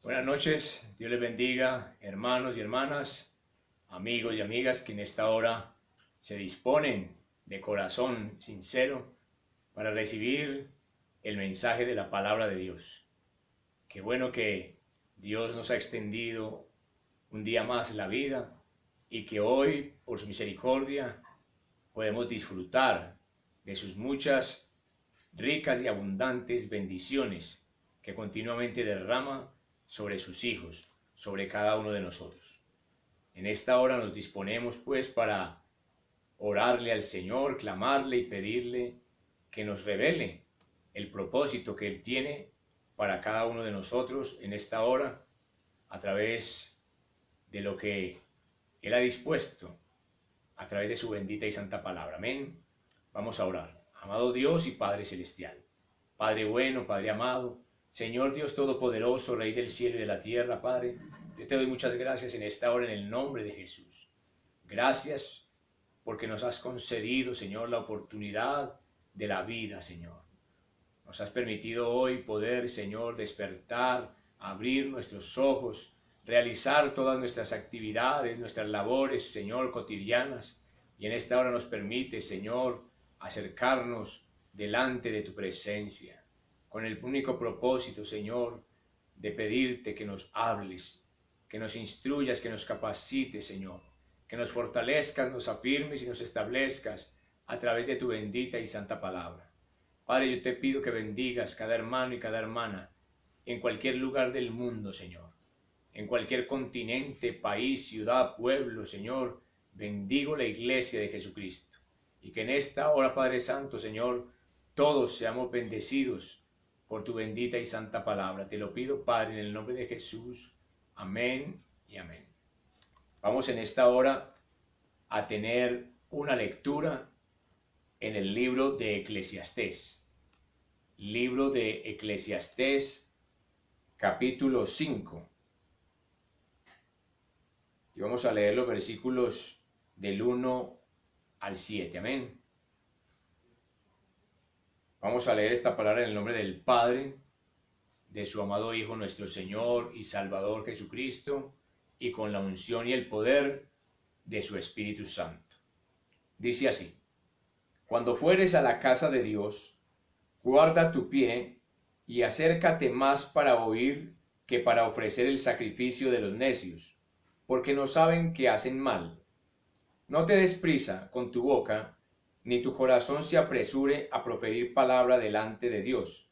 Buenas noches, Dios les bendiga, hermanos y hermanas, amigos y amigas que en esta hora se disponen de corazón sincero para recibir el mensaje de la palabra de Dios. Qué bueno que Dios nos ha extendido un día más la vida y que hoy, por su misericordia, podemos disfrutar de sus muchas ricas y abundantes bendiciones que continuamente derrama sobre sus hijos, sobre cada uno de nosotros. En esta hora nos disponemos pues para orarle al Señor, clamarle y pedirle que nos revele el propósito que Él tiene para cada uno de nosotros en esta hora a través de lo que Él ha dispuesto a través de su bendita y santa palabra. Amén. Vamos a orar. Amado Dios y Padre Celestial, Padre bueno, Padre amado, Señor Dios Todopoderoso, Rey del cielo y de la tierra, Padre, yo te doy muchas gracias en esta hora en el nombre de Jesús. Gracias porque nos has concedido, Señor, la oportunidad de la vida, Señor. Nos has permitido hoy poder, Señor, despertar, abrir nuestros ojos, realizar todas nuestras actividades, nuestras labores, Señor, cotidianas. Y en esta hora nos permite, Señor, acercarnos delante de tu presencia, con el único propósito, Señor, de pedirte que nos hables, que nos instruyas, que nos capacites, Señor, que nos fortalezcas, nos afirmes y nos establezcas a través de tu bendita y santa palabra. Padre, yo te pido que bendigas cada hermano y cada hermana en cualquier lugar del mundo, Señor, en cualquier continente, país, ciudad, pueblo, Señor. Bendigo la iglesia de Jesucristo y que en esta hora, Padre Santo, Señor, todos seamos bendecidos por tu bendita y santa palabra. Te lo pido, Padre, en el nombre de Jesús. Amén y amén. Vamos en esta hora a tener una lectura en el libro de Eclesiastés. Libro de Eclesiastés, capítulo 5. Y vamos a leer los versículos del 1 al 7. Amén. Vamos a leer esta palabra en el nombre del Padre, de su amado Hijo, nuestro Señor y Salvador Jesucristo, y con la unción y el poder de su Espíritu Santo. Dice así: Cuando fueres a la casa de Dios, guarda tu pie y acércate más para oír que para ofrecer el sacrificio de los necios, porque no saben que hacen mal. No te des prisa con tu boca, ni tu corazón se apresure a proferir palabra delante de Dios,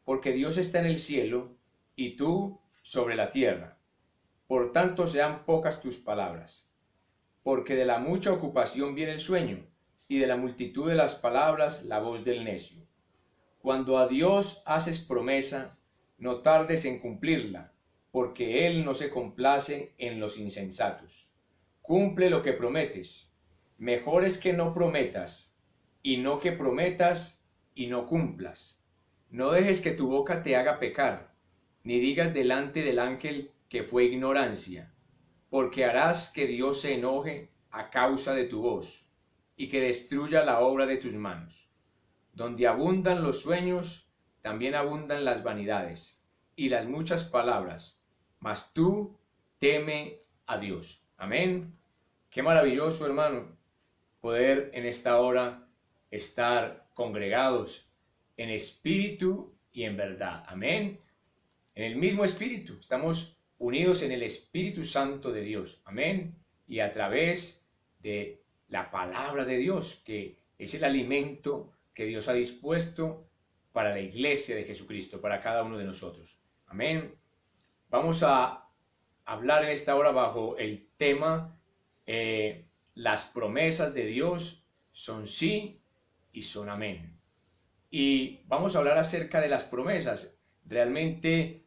porque Dios está en el cielo y tú sobre la tierra. Por tanto sean pocas tus palabras, porque de la mucha ocupación viene el sueño, y de la multitud de las palabras la voz del necio. Cuando a Dios haces promesa, no tardes en cumplirla, porque Él no se complace en los insensatos. Cumple lo que prometes. Mejor es que no prometas, y no que prometas y no cumplas. No dejes que tu boca te haga pecar, ni digas delante del ángel que fue ignorancia, porque harás que Dios se enoje a causa de tu voz, y que destruya la obra de tus manos. Donde abundan los sueños, también abundan las vanidades, y las muchas palabras, mas tú teme a Dios. Amén. Qué maravilloso, hermano, poder en esta hora estar congregados en espíritu y en verdad. Amén. En el mismo espíritu. Estamos unidos en el Espíritu Santo de Dios. Amén. Y a través de la palabra de Dios, que es el alimento que Dios ha dispuesto para la iglesia de Jesucristo, para cada uno de nosotros. Amén. Vamos a hablar en esta hora bajo el tema las promesas de Dios son sí y son amén. Y vamos a hablar acerca de las promesas. Realmente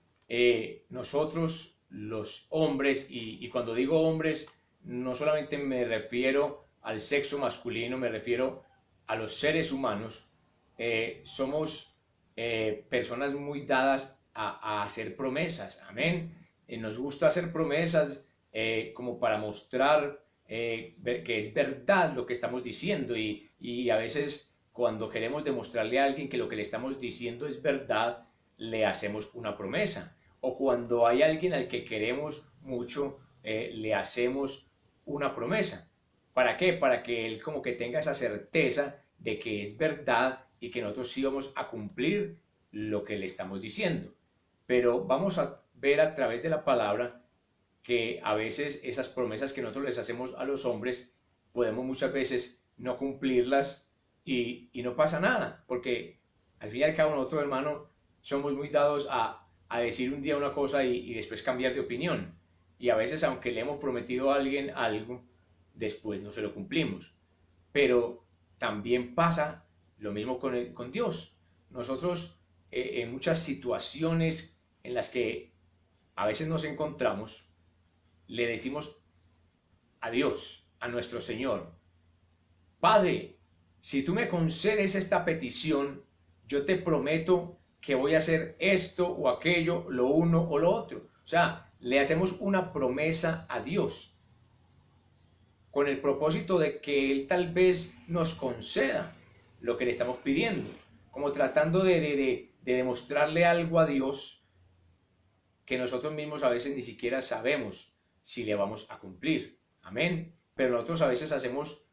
nosotros los hombres, y cuando digo hombres, no solamente me refiero al sexo masculino, me refiero a los seres humanos, somos personas muy dadas a hacer promesas. Amén. Nos gusta hacer promesas como para mostrar que es verdad lo que estamos diciendo, y a veces cuando queremos demostrarle a alguien que lo que le estamos diciendo es verdad, le hacemos una promesa. o cuando hay alguien al que queremos mucho, le hacemos una promesa. ¿Para qué? Para que él como que tenga esa certeza de que es verdad y que nosotros sí vamos a cumplir lo que le estamos diciendo. Pero vamos a ver a través de la palabra que a veces esas promesas que nosotros les hacemos a los hombres, podemos muchas veces no cumplirlas y no pasa nada, porque al fin y al cabo nosotros, hermano, somos muy dados a decir un día una cosa y después cambiar de opinión. Y a veces, aunque le hemos prometido a alguien algo, después no se lo cumplimos. Pero también pasa lo mismo con Dios. Nosotros, en muchas situaciones en las que a veces nos encontramos, le decimos a Dios, a nuestro Señor: Padre, si tú me concedes esta petición, yo te prometo que voy a hacer esto o aquello, lo uno o lo otro. O sea, le hacemos una promesa a Dios con el propósito de que Él tal vez nos conceda lo que le estamos pidiendo, como tratando de demostrarle algo a Dios que nosotros mismos a veces ni siquiera sabemos si le vamos a cumplir. Amén. Pero nosotros a veces hacemos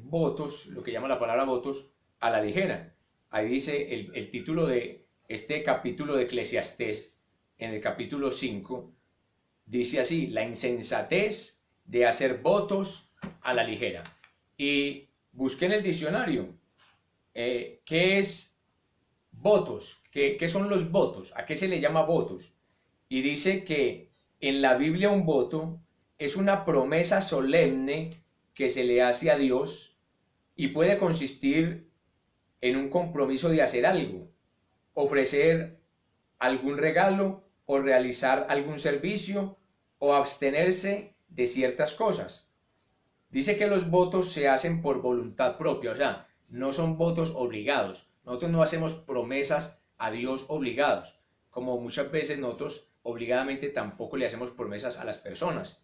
votos, lo que llama la palabra votos, a la ligera. Ahí dice el título de este capítulo de Eclesiastés, en el capítulo 5, dice así: la insensatez de hacer votos a la ligera. Y busqué en el diccionario qué es votos, qué son los votos, a qué se le llama votos. Y dice que en la Biblia un voto es una promesa solemne que se le hace a Dios y puede consistir en un compromiso de hacer algo, ofrecer algún regalo o realizar algún servicio o abstenerse de ciertas cosas. Dice que los votos se hacen por voluntad propia, o sea, no son votos obligados. Nosotros no hacemos promesas a Dios obligados, como muchas veces nosotros obligadamente tampoco le hacemos promesas a las personas.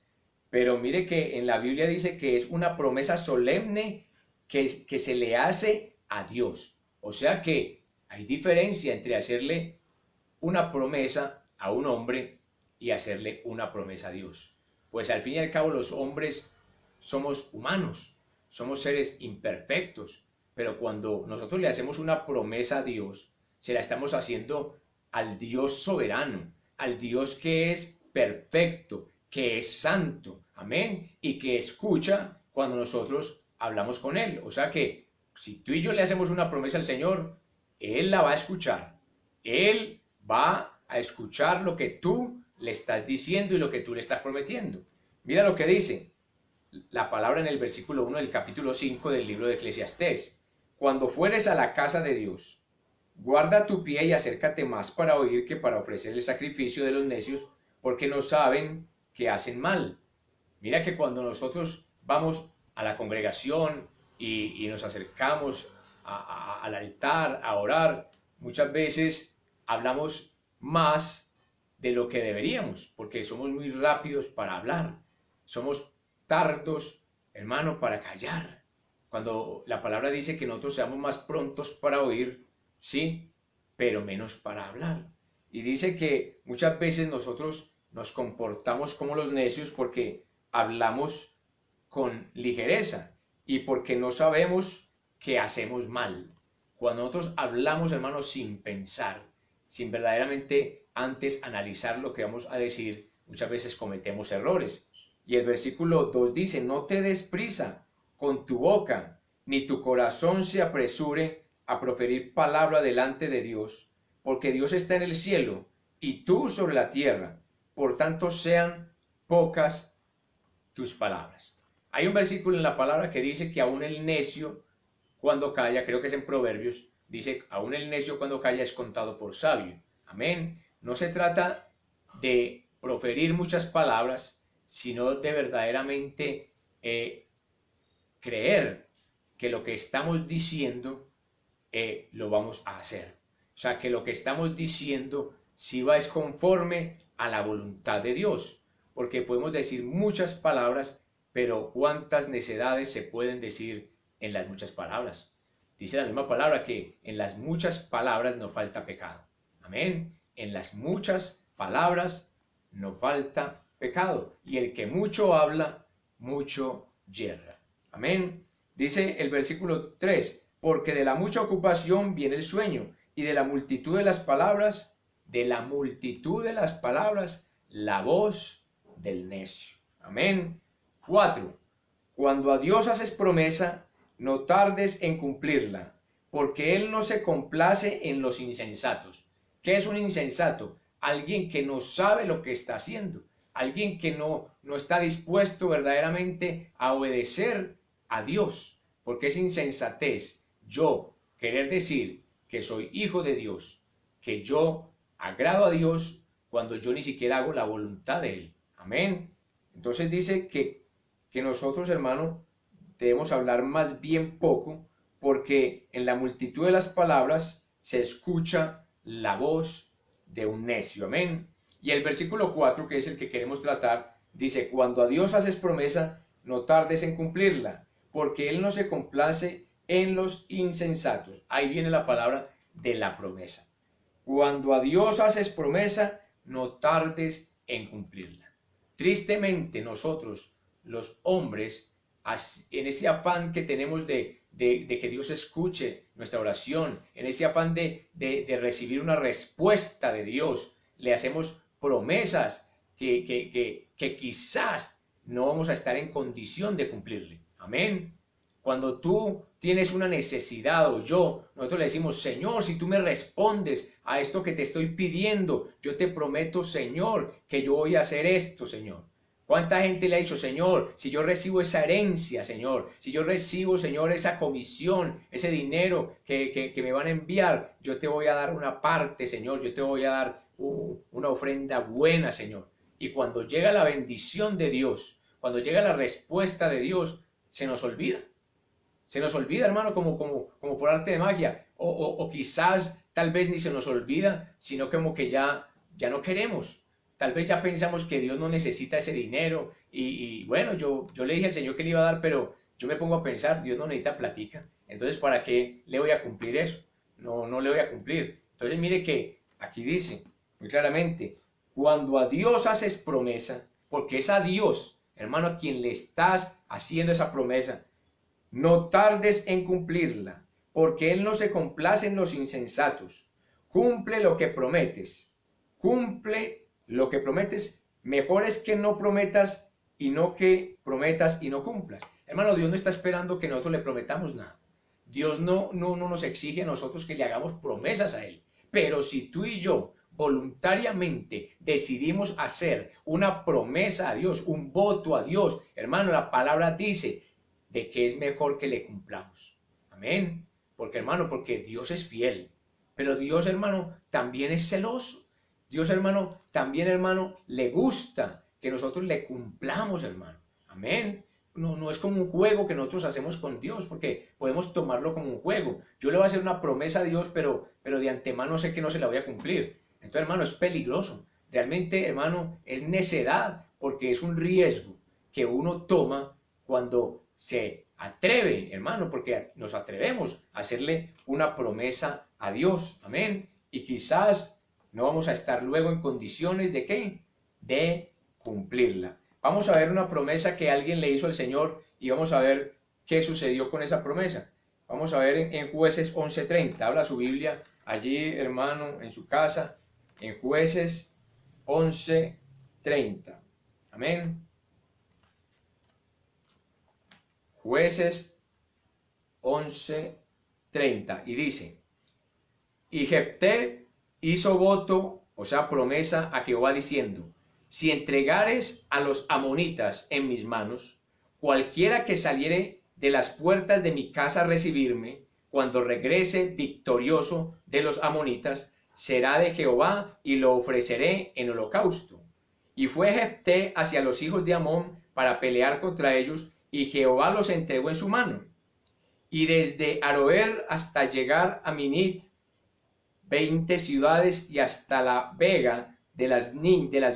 Pero mire que en la Biblia dice que es una promesa solemne que se le hace a Dios. O sea que hay diferencia entre hacerle una promesa a un hombre y hacerle una promesa a Dios. Pues al fin y al cabo los hombres somos humanos, somos seres imperfectos, pero cuando nosotros le hacemos una promesa a Dios, se la estamos haciendo al Dios soberano, al Dios que es perfecto, que es santo, amén, y que escucha cuando nosotros hablamos con Él. O sea que si tú y yo le hacemos una promesa al Señor, Él la va a escuchar. Él va a escuchar lo que tú le estás diciendo y lo que tú le estás prometiendo. Mira lo que dice la palabra en el versículo 1 del capítulo 5 del libro de Eclesiastés. Cuando fueres a la casa de Dios, guarda tu pie y acércate más para oír que para ofrecer el sacrificio de los necios, porque no saben que hacen mal. Mira que cuando nosotros vamos a la congregación y nos acercamos al altar a orar, muchas veces hablamos más de lo que deberíamos, porque somos muy rápidos para hablar, somos tardos, hermano, para callar. Cuando la palabra dice que nosotros seamos más prontos para oír, sí, pero menos para hablar. Y dice que muchas veces nosotros nos comportamos como los necios porque hablamos con ligereza y porque no sabemos que hacemos mal. Cuando nosotros hablamos, hermanos, sin pensar, sin verdaderamente antes analizar lo que vamos a decir, muchas veces cometemos errores. Y el versículo 2 dice: no te des prisa con tu boca, ni tu corazón se apresure a proferir palabra delante de Dios, porque Dios está en el cielo y tú sobre la tierra, por tanto sean pocas tus palabras. Hay un versículo en la palabra que dice que aún el necio cuando calla, creo que es en Proverbios, dice: aún el necio cuando calla es contado por sabio. Amén. No se trata de proferir muchas palabras, sino de verdaderamente creer que lo que estamos diciendo lo vamos a hacer. O sea, que lo que estamos diciendo sí va es conforme a la voluntad de Dios. Porque podemos decir muchas palabras, pero ¿cuántas necedades se pueden decir en las muchas palabras? Dice la misma palabra que en las muchas palabras no falta pecado. Amén. En las muchas palabras no falta pecado, y el que mucho habla, mucho yerra. Amén. Dice el versículo 3, porque de la mucha ocupación viene el sueño, y de la multitud de las palabras, la voz del necio. Amén. 4. Cuando a Dios haces promesa, no tardes en cumplirla, porque Él no se complace en los insensatos. ¿Qué es un insensato? Alguien que no sabe lo que está haciendo, alguien que no está dispuesto verdaderamente a obedecer a Dios, porque es insensatez yo querer decir que soy hijo de Dios, que yo agrado a Dios cuando yo ni siquiera hago la voluntad de Él. Amén. Entonces dice que nosotros, hermano, debemos hablar más bien poco, porque en la multitud de las palabras se escucha la voz de un necio. Amén. Y el versículo 4, que es el que queremos tratar, dice, cuando a Dios haces promesa, no tardes en cumplirla, porque Él no se complace en los insensatos. Ahí viene la palabra de la promesa. Cuando a Dios haces promesa, no tardes en cumplirla. Tristemente nosotros, los hombres, en ese afán que tenemos de que Dios escuche nuestra oración, en ese afán de recibir una respuesta de Dios, le hacemos promesas que quizás no vamos a estar en condición de cumplirle. Amén. Cuando tú tienes una necesidad, nosotros le decimos, Señor, si tú me respondes a esto que te estoy pidiendo, yo te prometo, Señor, que yo voy a hacer esto, Señor. ¿Cuánta gente le ha dicho, Señor, si yo recibo esa herencia, Señor, si yo recibo, Señor, esa comisión, ese dinero que me van a enviar, yo te voy a dar una parte, Señor, yo te voy a dar una ofrenda buena, Señor? Y cuando llega la bendición de Dios, cuando llega la respuesta de Dios, se nos olvida. Se nos olvida, hermano, como por arte de magia. O quizás, tal vez ni se nos olvida, sino como que ya no queremos. Tal vez ya pensamos que Dios no necesita ese dinero. Y bueno, yo le dije al Señor que le iba a dar, pero yo me pongo a pensar, Dios no necesita platica. Entonces, ¿para qué le voy a cumplir eso? No le voy a cumplir. Entonces, mire que aquí dice muy claramente, cuando a Dios haces promesa, porque es a Dios, hermano, a quien le estás haciendo esa promesa, no tardes en cumplirla, porque Él no se complace en los insensatos. Cumple lo que prometes. Cumple lo que prometes. Mejor es que no prometas y no que prometas y no cumplas. Hermano, Dios no está esperando que nosotros le prometamos nada. Dios no nos exige a nosotros que le hagamos promesas a Él. Pero si tú y yo voluntariamente decidimos hacer una promesa a Dios, un voto a Dios, hermano, la palabra dice de que es mejor que le cumplamos. Amén. Porque, hermano, porque Dios es fiel. Pero Dios, hermano, también es celoso. Dios, hermano, también, hermano, le gusta que nosotros le cumplamos, hermano. Amén. No es como un juego que nosotros hacemos con Dios, porque podemos tomarlo como un juego. Yo le voy a hacer una promesa a Dios, pero de antemano sé que no se la voy a cumplir. Entonces, hermano, es peligroso. Realmente, hermano, es necedad, porque es un riesgo que uno toma cuando se atreve, hermano, porque nos atrevemos a hacerle una promesa a Dios. Amén. Y quizás no vamos a estar luego en condiciones de ¿qué? De cumplirla. Vamos a ver una promesa que alguien le hizo al Señor y vamos a ver qué sucedió con esa promesa. Vamos a ver en Jueces 11:30. Habla su Biblia allí, hermano, en su casa, en Jueces 11:30. Amén. Jueces 11:30. Y dice, y Jefté hizo voto, o sea, promesa a Jehová diciendo, si entregares a los amonitas en mis manos, cualquiera que saliere de las puertas de mi casa a recibirme, cuando regrese victorioso de los amonitas, será de Jehová y lo ofreceré en holocausto. Y fue Jefté hacia los hijos de Amón para pelear contra ellos, y Jehová los entregó en su mano. Y desde Aroer hasta llegar a Minit, 20 ciudades, y hasta la vega de las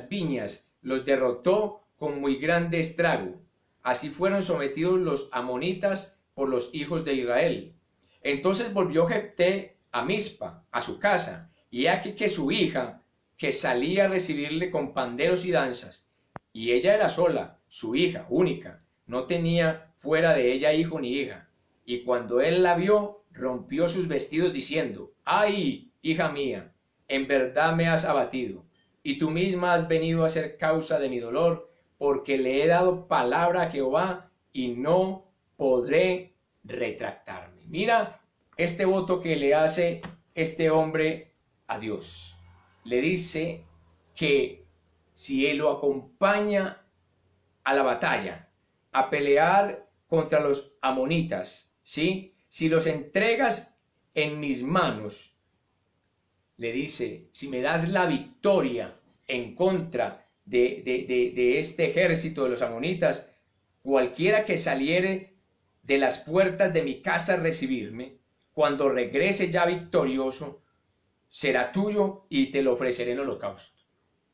viñas, los derrotó con muy grande estrago. Así fueron sometidos los amonitas por los hijos de Israel. Entonces volvió Jefté a Mizpa, a su casa, y he aquí que su hija que salía a recibirle con panderos y danzas, y ella era sola, su hija, única, no tenía fuera de ella hijo ni hija. Y cuando él la vio, rompió sus vestidos diciendo: ¡Ay, hija mía! En verdad me has abatido, y tú misma has venido a ser causa de mi dolor, porque le he dado palabra a Jehová, y no podré retractarme. Mira este voto que le hace este hombre a Dios. Le dice que si él lo acompaña a la batalla, a pelear contra los amonitas, ¿sí? Si los entregas en mis manos, le dice, si me das la victoria en contra de este ejército de los amonitas, cualquiera que saliere de las puertas de mi casa a recibirme, cuando regrese ya victorioso, será tuyo y te lo ofreceré en holocausto.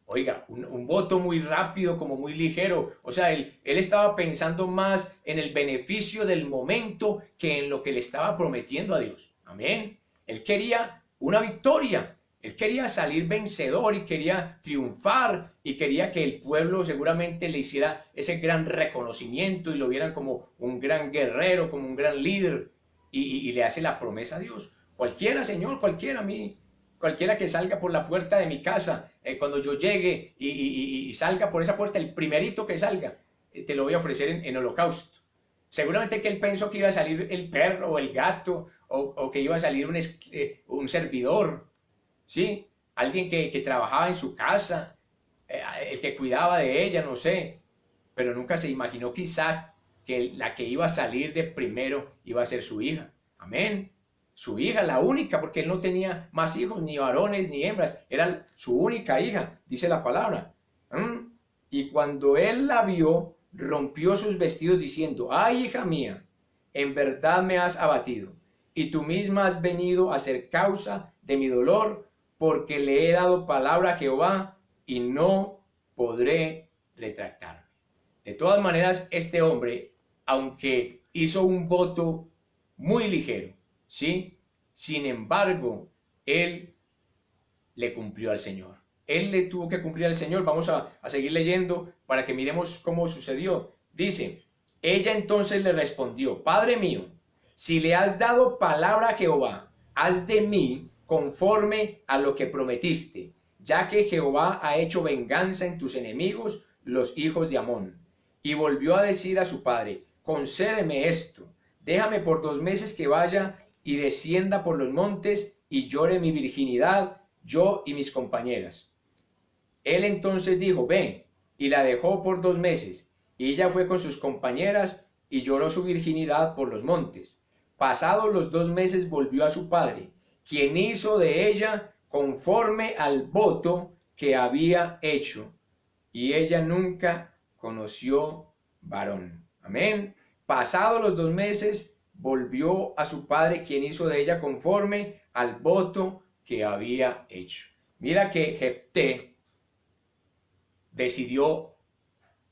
Oiga, un voto muy rápido, como muy ligero. O sea, él estaba pensando más en el beneficio del momento que en lo que le estaba prometiendo a Dios. Amén. Él quería una victoria. Él quería salir vencedor y quería triunfar y quería que el pueblo seguramente le hiciera ese gran reconocimiento y lo vieran como un gran guerrero, como un gran líder. Y le hace la promesa a Dios. Cualquiera, Señor, cualquiera, a mí. Cualquiera que salga por la puerta de mi casa, cuando yo llegue y salga por esa puerta, el primerito que salga, te lo voy a ofrecer en holocausto. Seguramente que él pensó que iba a salir el perro o el gato, o que iba a salir un servidor, ¿sí? Alguien que trabajaba en su casa, el que cuidaba de ella, no sé. Pero nunca se imaginó quizá que la que iba a salir de primero iba a ser su hija. Amén. Su hija, la única, porque él no tenía más hijos, ni varones, ni hembras, era su única hija, dice la palabra. Y cuando él la vio, rompió sus vestidos diciendo: ¡Ay, hija mía! En verdad me has abatido, y tú misma has venido a ser causa de mi dolor, porque le he dado palabra a Jehová, y no podré retractarme. De todas maneras, este hombre, aunque hizo un voto muy ligero, ¿sí? Sin embargo, él le cumplió al Señor. Él le tuvo que cumplir al Señor. Vamos a seguir leyendo para que miremos cómo sucedió. Dice: ella entonces le respondió: Padre mío, si le has dado palabra a Jehová, haz de mí conforme a lo que prometiste, ya que Jehová ha hecho venganza en tus enemigos, los hijos de Amón. Y volvió a decir a su padre: concédeme esto, déjame por 2 meses que vaya y descienda por los montes y llore mi virginidad, yo y mis compañeras. Él entonces dijo: ven, y la dejó por 2 meses, y ella fue con sus compañeras y lloró su virginidad por los montes. Pasados los 2 meses volvió a su padre, quien hizo de ella conforme al voto que había hecho, y ella nunca conoció varón. Amén. Pasados los 2 meses, volvió a su padre, quien hizo de ella conforme al voto que había hecho. Mira que Jefté decidió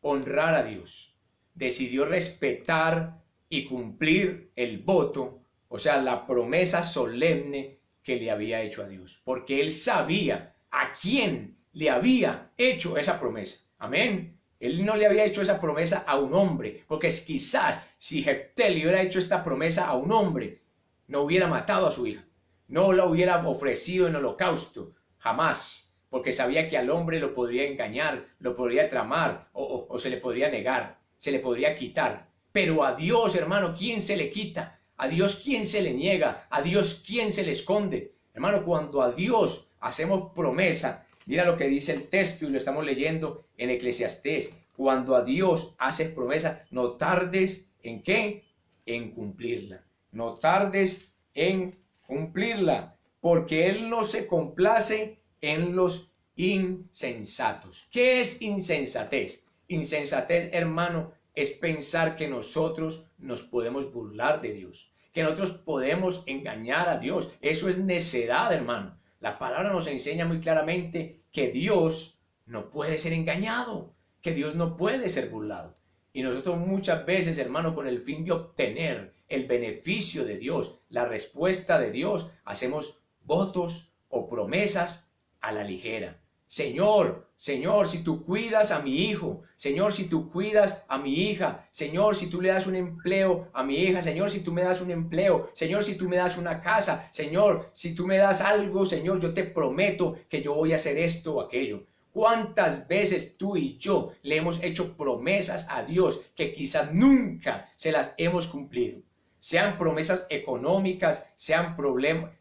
honrar a Dios, decidió respetar y cumplir el voto, o sea, la promesa solemne que le había hecho a Dios, porque él sabía a quién le había hecho esa promesa. Amén. Él no le había hecho esa promesa a un hombre, porque quizás si Jefté le hubiera hecho esta promesa a un hombre, no hubiera matado a su hija, no la hubiera ofrecido en holocausto, jamás, porque sabía que al hombre lo podría engañar, lo podría tramar, o se le podría negar, se le podría quitar. Pero a Dios, hermano, ¿quién se le quita? A Dios, ¿quién se le niega? A Dios, ¿quién se le esconde? Hermano, cuando a Dios hacemos promesa, mira lo que dice el texto y lo estamos leyendo en Eclesiastés. Cuando a Dios haces promesa, no tardes en ¿qué? En cumplirla. No tardes en cumplirla, porque Él no se complace en los insensatos. ¿Qué es insensatez? Insensatez, hermano, es pensar que nosotros nos podemos burlar de Dios, que nosotros podemos engañar a Dios. Eso es necedad, hermano. La palabra nos enseña muy claramente que Dios no puede ser engañado, que Dios no puede ser burlado. Y nosotros muchas veces, hermano, con el fin de obtener el beneficio de Dios, la respuesta de Dios, hacemos votos o promesas a la ligera. Señor, si tú cuidas a mi hijo, Señor, si tú cuidas a mi hija, Señor, si tú le das un empleo a mi hija, Señor, si tú me das un empleo, Señor, si tú me das una casa, Señor, si tú me das algo, Señor, yo te prometo que yo voy a hacer esto o aquello. ¿Cuántas veces tú y yo le hemos hecho promesas a Dios que quizás nunca se las hemos cumplido? Sean promesas económicas, sean problemas,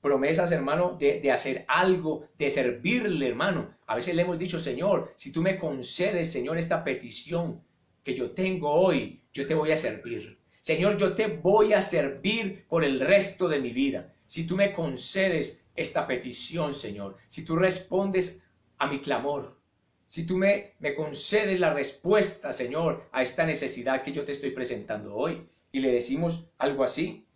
promesas, hermano, de hacer algo, de servirle, hermano. A veces le hemos dicho, Señor, si tú me concedes, Señor, esta petición que yo tengo hoy, yo te voy a servir. Señor, yo te voy a servir por el resto de mi vida. Si tú me concedes esta petición, Señor, si tú respondes a mi clamor, si tú me concedes la respuesta, Señor, a esta necesidad que yo te estoy presentando hoy. Y le decimos algo así.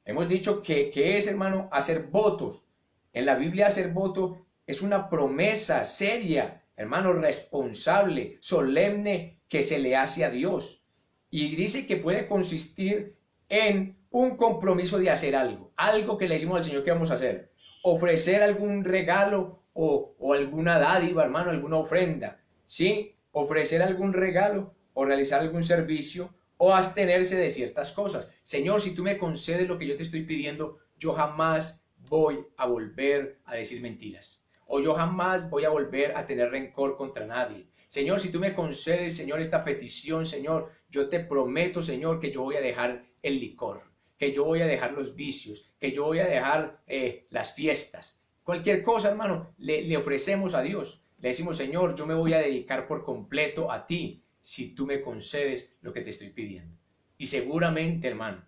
Hemos dicho que es, hermano, hacer votos. En la Biblia hacer voto es una promesa seria, hermano, responsable, solemne, que se le hace a Dios. Y dice que puede consistir en un compromiso de hacer algo que le decimos al Señor que vamos a hacer. Ofrecer algún regalo o alguna dádiva, hermano, alguna ofrenda. ¿Sí? Ofrecer algún regalo o realizar algún servicio o abstenerse de ciertas cosas. Señor, si tú me concedes lo que yo te estoy pidiendo, yo jamás voy a volver a decir mentiras. O yo jamás voy a volver a tener rencor contra nadie. Señor, si tú me concedes, Señor, esta petición, Señor, yo te prometo, Señor, que yo voy a dejar el licor, que yo voy a dejar los vicios, que yo voy a dejar las fiestas. Cualquier cosa, hermano, le ofrecemos a Dios. Le decimos, Señor, yo me voy a dedicar por completo a ti, si tú me concedes lo que te estoy pidiendo. Y seguramente, hermano,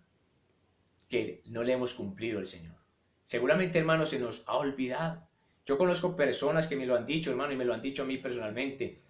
que no le hemos cumplido al Señor. Seguramente, hermano, se nos ha olvidado. Yo conozco personas que me lo han dicho, hermano, y me lo han dicho a mí personalmente.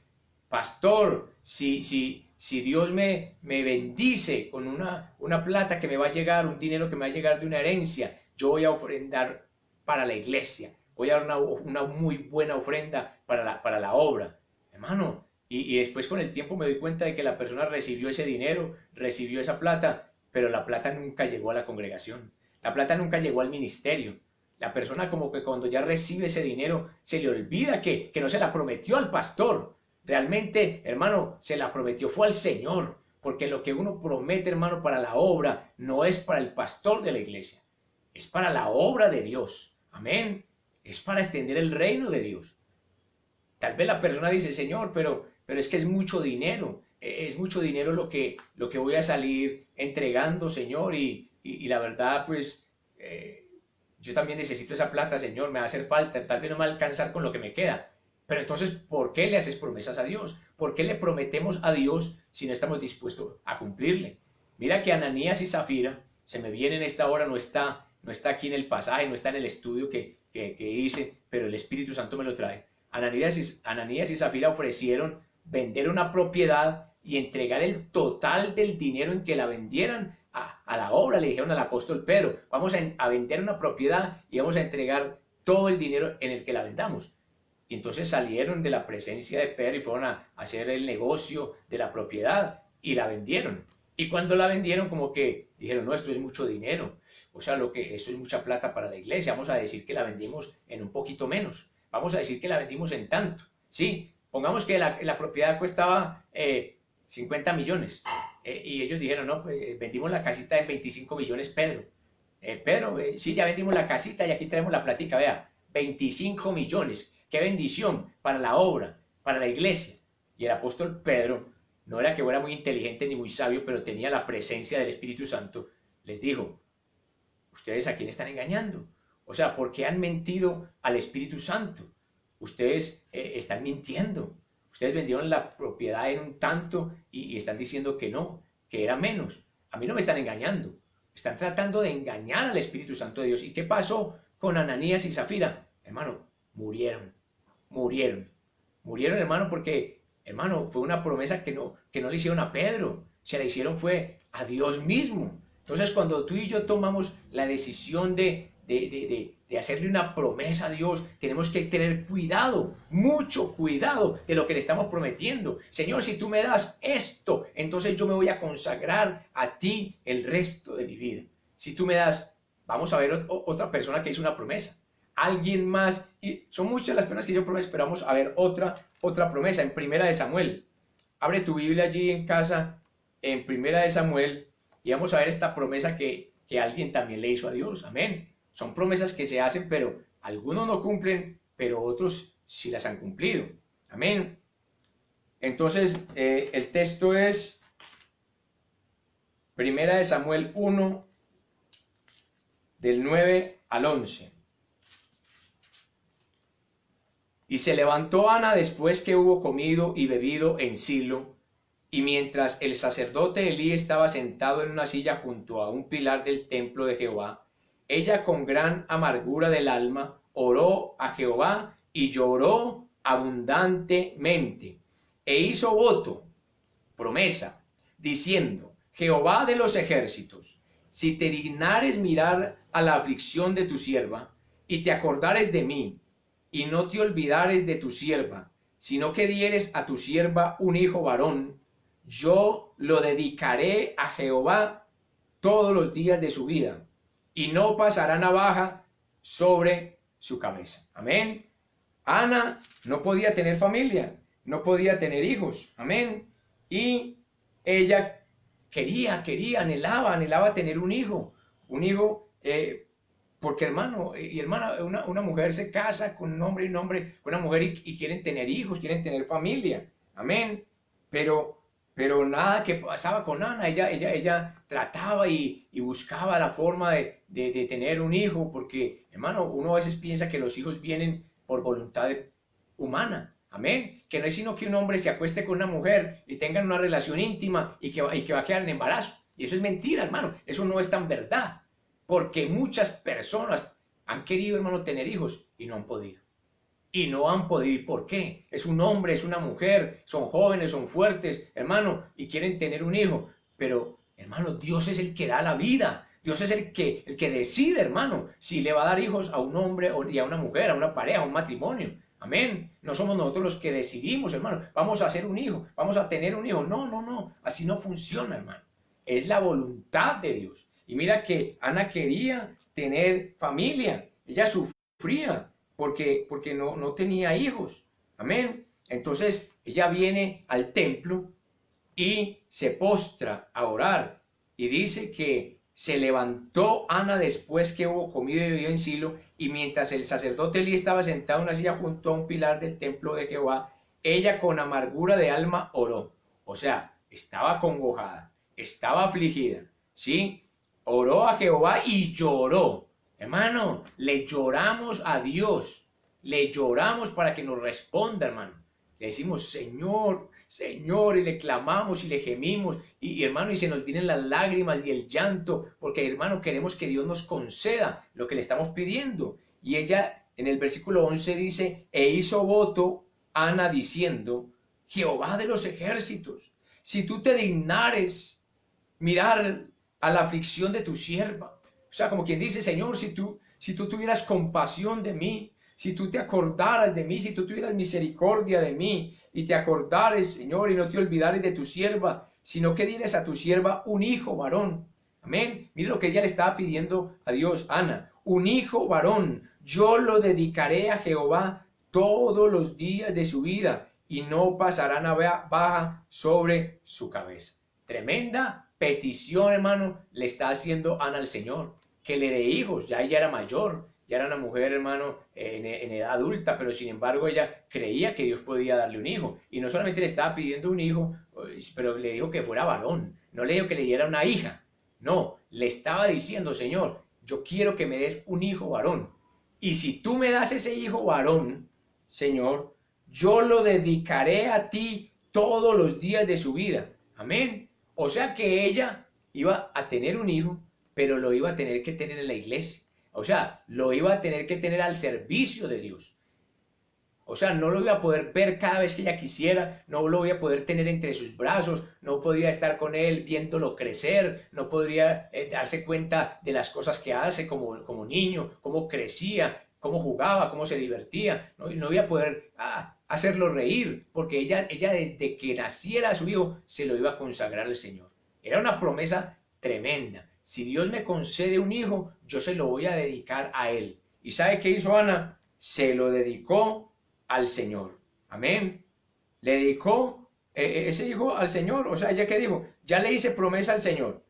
Pastor, si Dios me bendice con una plata que me va a llegar, un dinero que me va a llegar de una herencia, yo voy a ofrendar para la iglesia. Voy a dar una muy buena ofrenda para la obra. Hermano, y después con el tiempo me doy cuenta de que la persona recibió ese dinero, recibió esa plata, pero la plata nunca llegó a la congregación. La plata nunca llegó al ministerio. La persona como que cuando ya recibe ese dinero se le olvida que no se la prometió al pastor. Realmente, hermano, se la prometió fue al Señor. Porque lo que uno promete, hermano, para la obra no es para el pastor de la iglesia. Es para la obra de Dios. Amén. Es para extender el reino de Dios. Tal vez la persona dice, Señor, pero es que es mucho dinero lo que voy a salir entregando, Señor, y la verdad, pues, yo también necesito esa plata, Señor, me va a hacer falta, tal vez no me va a alcanzar con lo que me queda. Pero entonces, ¿por qué le haces promesas a Dios? ¿Por qué le prometemos a Dios si no estamos dispuestos a cumplirle? Mira que Ananías y Zafira, se me viene en esta hora, no está aquí en el pasaje, no está en el estudio que hice, pero el Espíritu Santo me lo trae. Ananías y Zafira ofrecieron vender una propiedad y entregar el total del dinero en que la vendieran a la obra. Le dijeron al apóstol Pedro, vamos a vender una propiedad y vamos a entregar todo el dinero en el que la vendamos. Y entonces salieron de la presencia de Pedro y fueron a hacer el negocio de la propiedad y la vendieron. Y cuando la vendieron, como que dijeron, no, esto es mucho dinero, o sea, esto es mucha plata para la iglesia, vamos a decir que la vendimos en un poquito menos, vamos a decir que la vendimos en tanto, ¿sí? Pongamos que la propiedad costaba 50 millones, y ellos dijeron, no, pues vendimos la casita en 25 millones, Pedro. Pedro, sí, ya vendimos la casita y aquí traemos la plática, vea, 25 millones, qué bendición para la obra, para la iglesia. Y el apóstol Pedro, no era que fuera muy inteligente ni muy sabio, pero tenía la presencia del Espíritu Santo, les dijo, ¿ustedes a quién están engañando? O sea, ¿por qué han mentido al Espíritu Santo? Ustedes están mintiendo. Ustedes vendieron la propiedad en un tanto y están diciendo que no, que era menos. A mí no me están engañando. Están tratando de engañar al Espíritu Santo de Dios. ¿Y qué pasó con Ananías y Zafira? Hermano, murieron. Murieron, hermano, porque, hermano, fue una promesa que no le hicieron a Pedro. Se la hicieron fue a Dios mismo. Entonces, cuando tú y yo tomamos la decisión de hacerle una promesa a Dios, tenemos que tener cuidado, mucho cuidado de lo que le estamos prometiendo. Señor, si tú me das esto, entonces yo me voy a consagrar a ti el resto de mi vida. Si tú me das, vamos a ver otra persona que hizo una promesa. alguien más. Y son muchas las personas que hicieron promesas, pero vamos a ver otra promesa en Primera de Samuel. Abre tu Biblia allí en casa, en Primera de Samuel, y vamos a ver esta promesa que alguien también le hizo a Dios. Amén. Son promesas que se hacen, pero algunos no cumplen, pero otros sí las han cumplido. Amén. Entonces, el texto es Primera de Samuel 1, del 9 al 11. Y se levantó Ana después que hubo comido y bebido en Silo, y mientras el sacerdote Elí estaba sentado en una silla junto a un pilar del templo de Jehová, ella con gran amargura del alma oró a Jehová y lloró abundantemente, e hizo voto, promesa, diciendo: Jehová de los ejércitos, si te dignares mirar a la aflicción de tu sierva, y te acordares de mí, y no te olvidares de tu sierva, sino que dieres a tu sierva un hijo varón, yo lo dedicaré a Jehová todos los días de su vida, y no pasará navaja sobre su cabeza. Amén. Ana no podía tener familia, no podía tener hijos. Amén. Y ella quería, anhelaba tener un hijo, porque hermano y hermana, una mujer se casa con un hombre y un hombre con una mujer y quieren tener hijos, quieren tener familia. Amén. Pero nada que pasaba con Ana, ella trataba y buscaba la forma de tener un hijo, porque hermano, uno a veces piensa que los hijos vienen por voluntad humana. Amén. Que no es sino que un hombre se acueste con una mujer y tengan una relación íntima y que va a quedar en embarazo. Y eso es mentira, hermano. Eso no es tan verdad. Porque muchas personas han querido, hermano, tener hijos y no han podido. Y no han podido. ¿Por qué? Es un hombre, es una mujer, son jóvenes, son fuertes, hermano, y quieren tener un hijo. Pero, hermano, Dios es el que da la vida. Dios es el que decide, hermano, si le va a dar hijos a un hombre y a una mujer, a una pareja, a un matrimonio. Amén. No somos nosotros los que decidimos, hermano. Vamos a hacer un hijo, vamos a tener un hijo. No. Así no funciona, hermano. Es la voluntad de Dios. Y mira que Ana quería tener familia. Ella sufría porque no tenía hijos. Amén. Entonces ella viene al templo y se postra a orar. Y dice que se levantó Ana después que hubo comido y bebido en Silo, y mientras el sacerdote Elí estaba sentado en una silla junto a un pilar del templo de Jehová, ella con amargura de alma oró. O sea, estaba congojada, estaba afligida, ¿sí? Oró a Jehová y lloró. Hermano, le lloramos a Dios, le lloramos para que nos responda, hermano. Le decimos, Señor, Señor, y le clamamos y le gemimos, y hermano, y se nos vienen las lágrimas y el llanto, porque hermano, queremos que Dios nos conceda lo que le estamos pidiendo. Y ella en el versículo 11 dice, e hizo voto Ana diciendo, Jehová de los ejércitos, si tú te dignares mirar a la aflicción de tu sierva. O sea, como quien dice, Señor, si tú tuvieras compasión de mí, si tú te acordaras de mí, si tú tuvieras misericordia de mí, y te acordares, Señor, y no te olvidares de tu sierva, sino que dieres a tu sierva un hijo varón. Amén. Mire lo que ella le estaba pidiendo a Dios, Ana, un hijo varón. Yo lo dedicaré a Jehová todos los días de su vida, y no pasará navaja sobre su cabeza. Tremenda petición, hermano, le está haciendo Ana al Señor, que le dé hijos. Ya ella era mayor, ya era una mujer, hermano, en edad adulta, pero sin embargo ella creía que Dios podía darle un hijo. Y no solamente le estaba pidiendo un hijo, pero le dijo que fuera varón. No le dijo que le diera una hija. No, le estaba diciendo, Señor, yo quiero que me des un hijo varón. Y si tú me das ese hijo varón, Señor, yo lo dedicaré a ti todos los días de su vida. Amén. O sea que ella iba a tener un hijo, pero lo iba a tener que tener en la iglesia. O sea, lo iba a tener que tener al servicio de Dios. O sea, no lo iba a poder ver cada vez que ella quisiera, no lo iba a poder tener entre sus brazos, no podría estar con él viéndolo crecer, no podría darse cuenta de las cosas que hace como niño, cómo crecía, cómo jugaba, cómo se divertía. No iba a poder hacerlo reír, porque ella desde que naciera su hijo se lo iba a consagrar al Señor. Era una promesa tremenda. Si Dios me concede un hijo, yo se lo voy a dedicar a él. ¿Y sabe qué hizo Ana? Se lo dedicó al Señor. Amén. Le dedicó ese hijo al Señor. O sea, ¿ella qué dijo? Ya le hice promesa al Señor.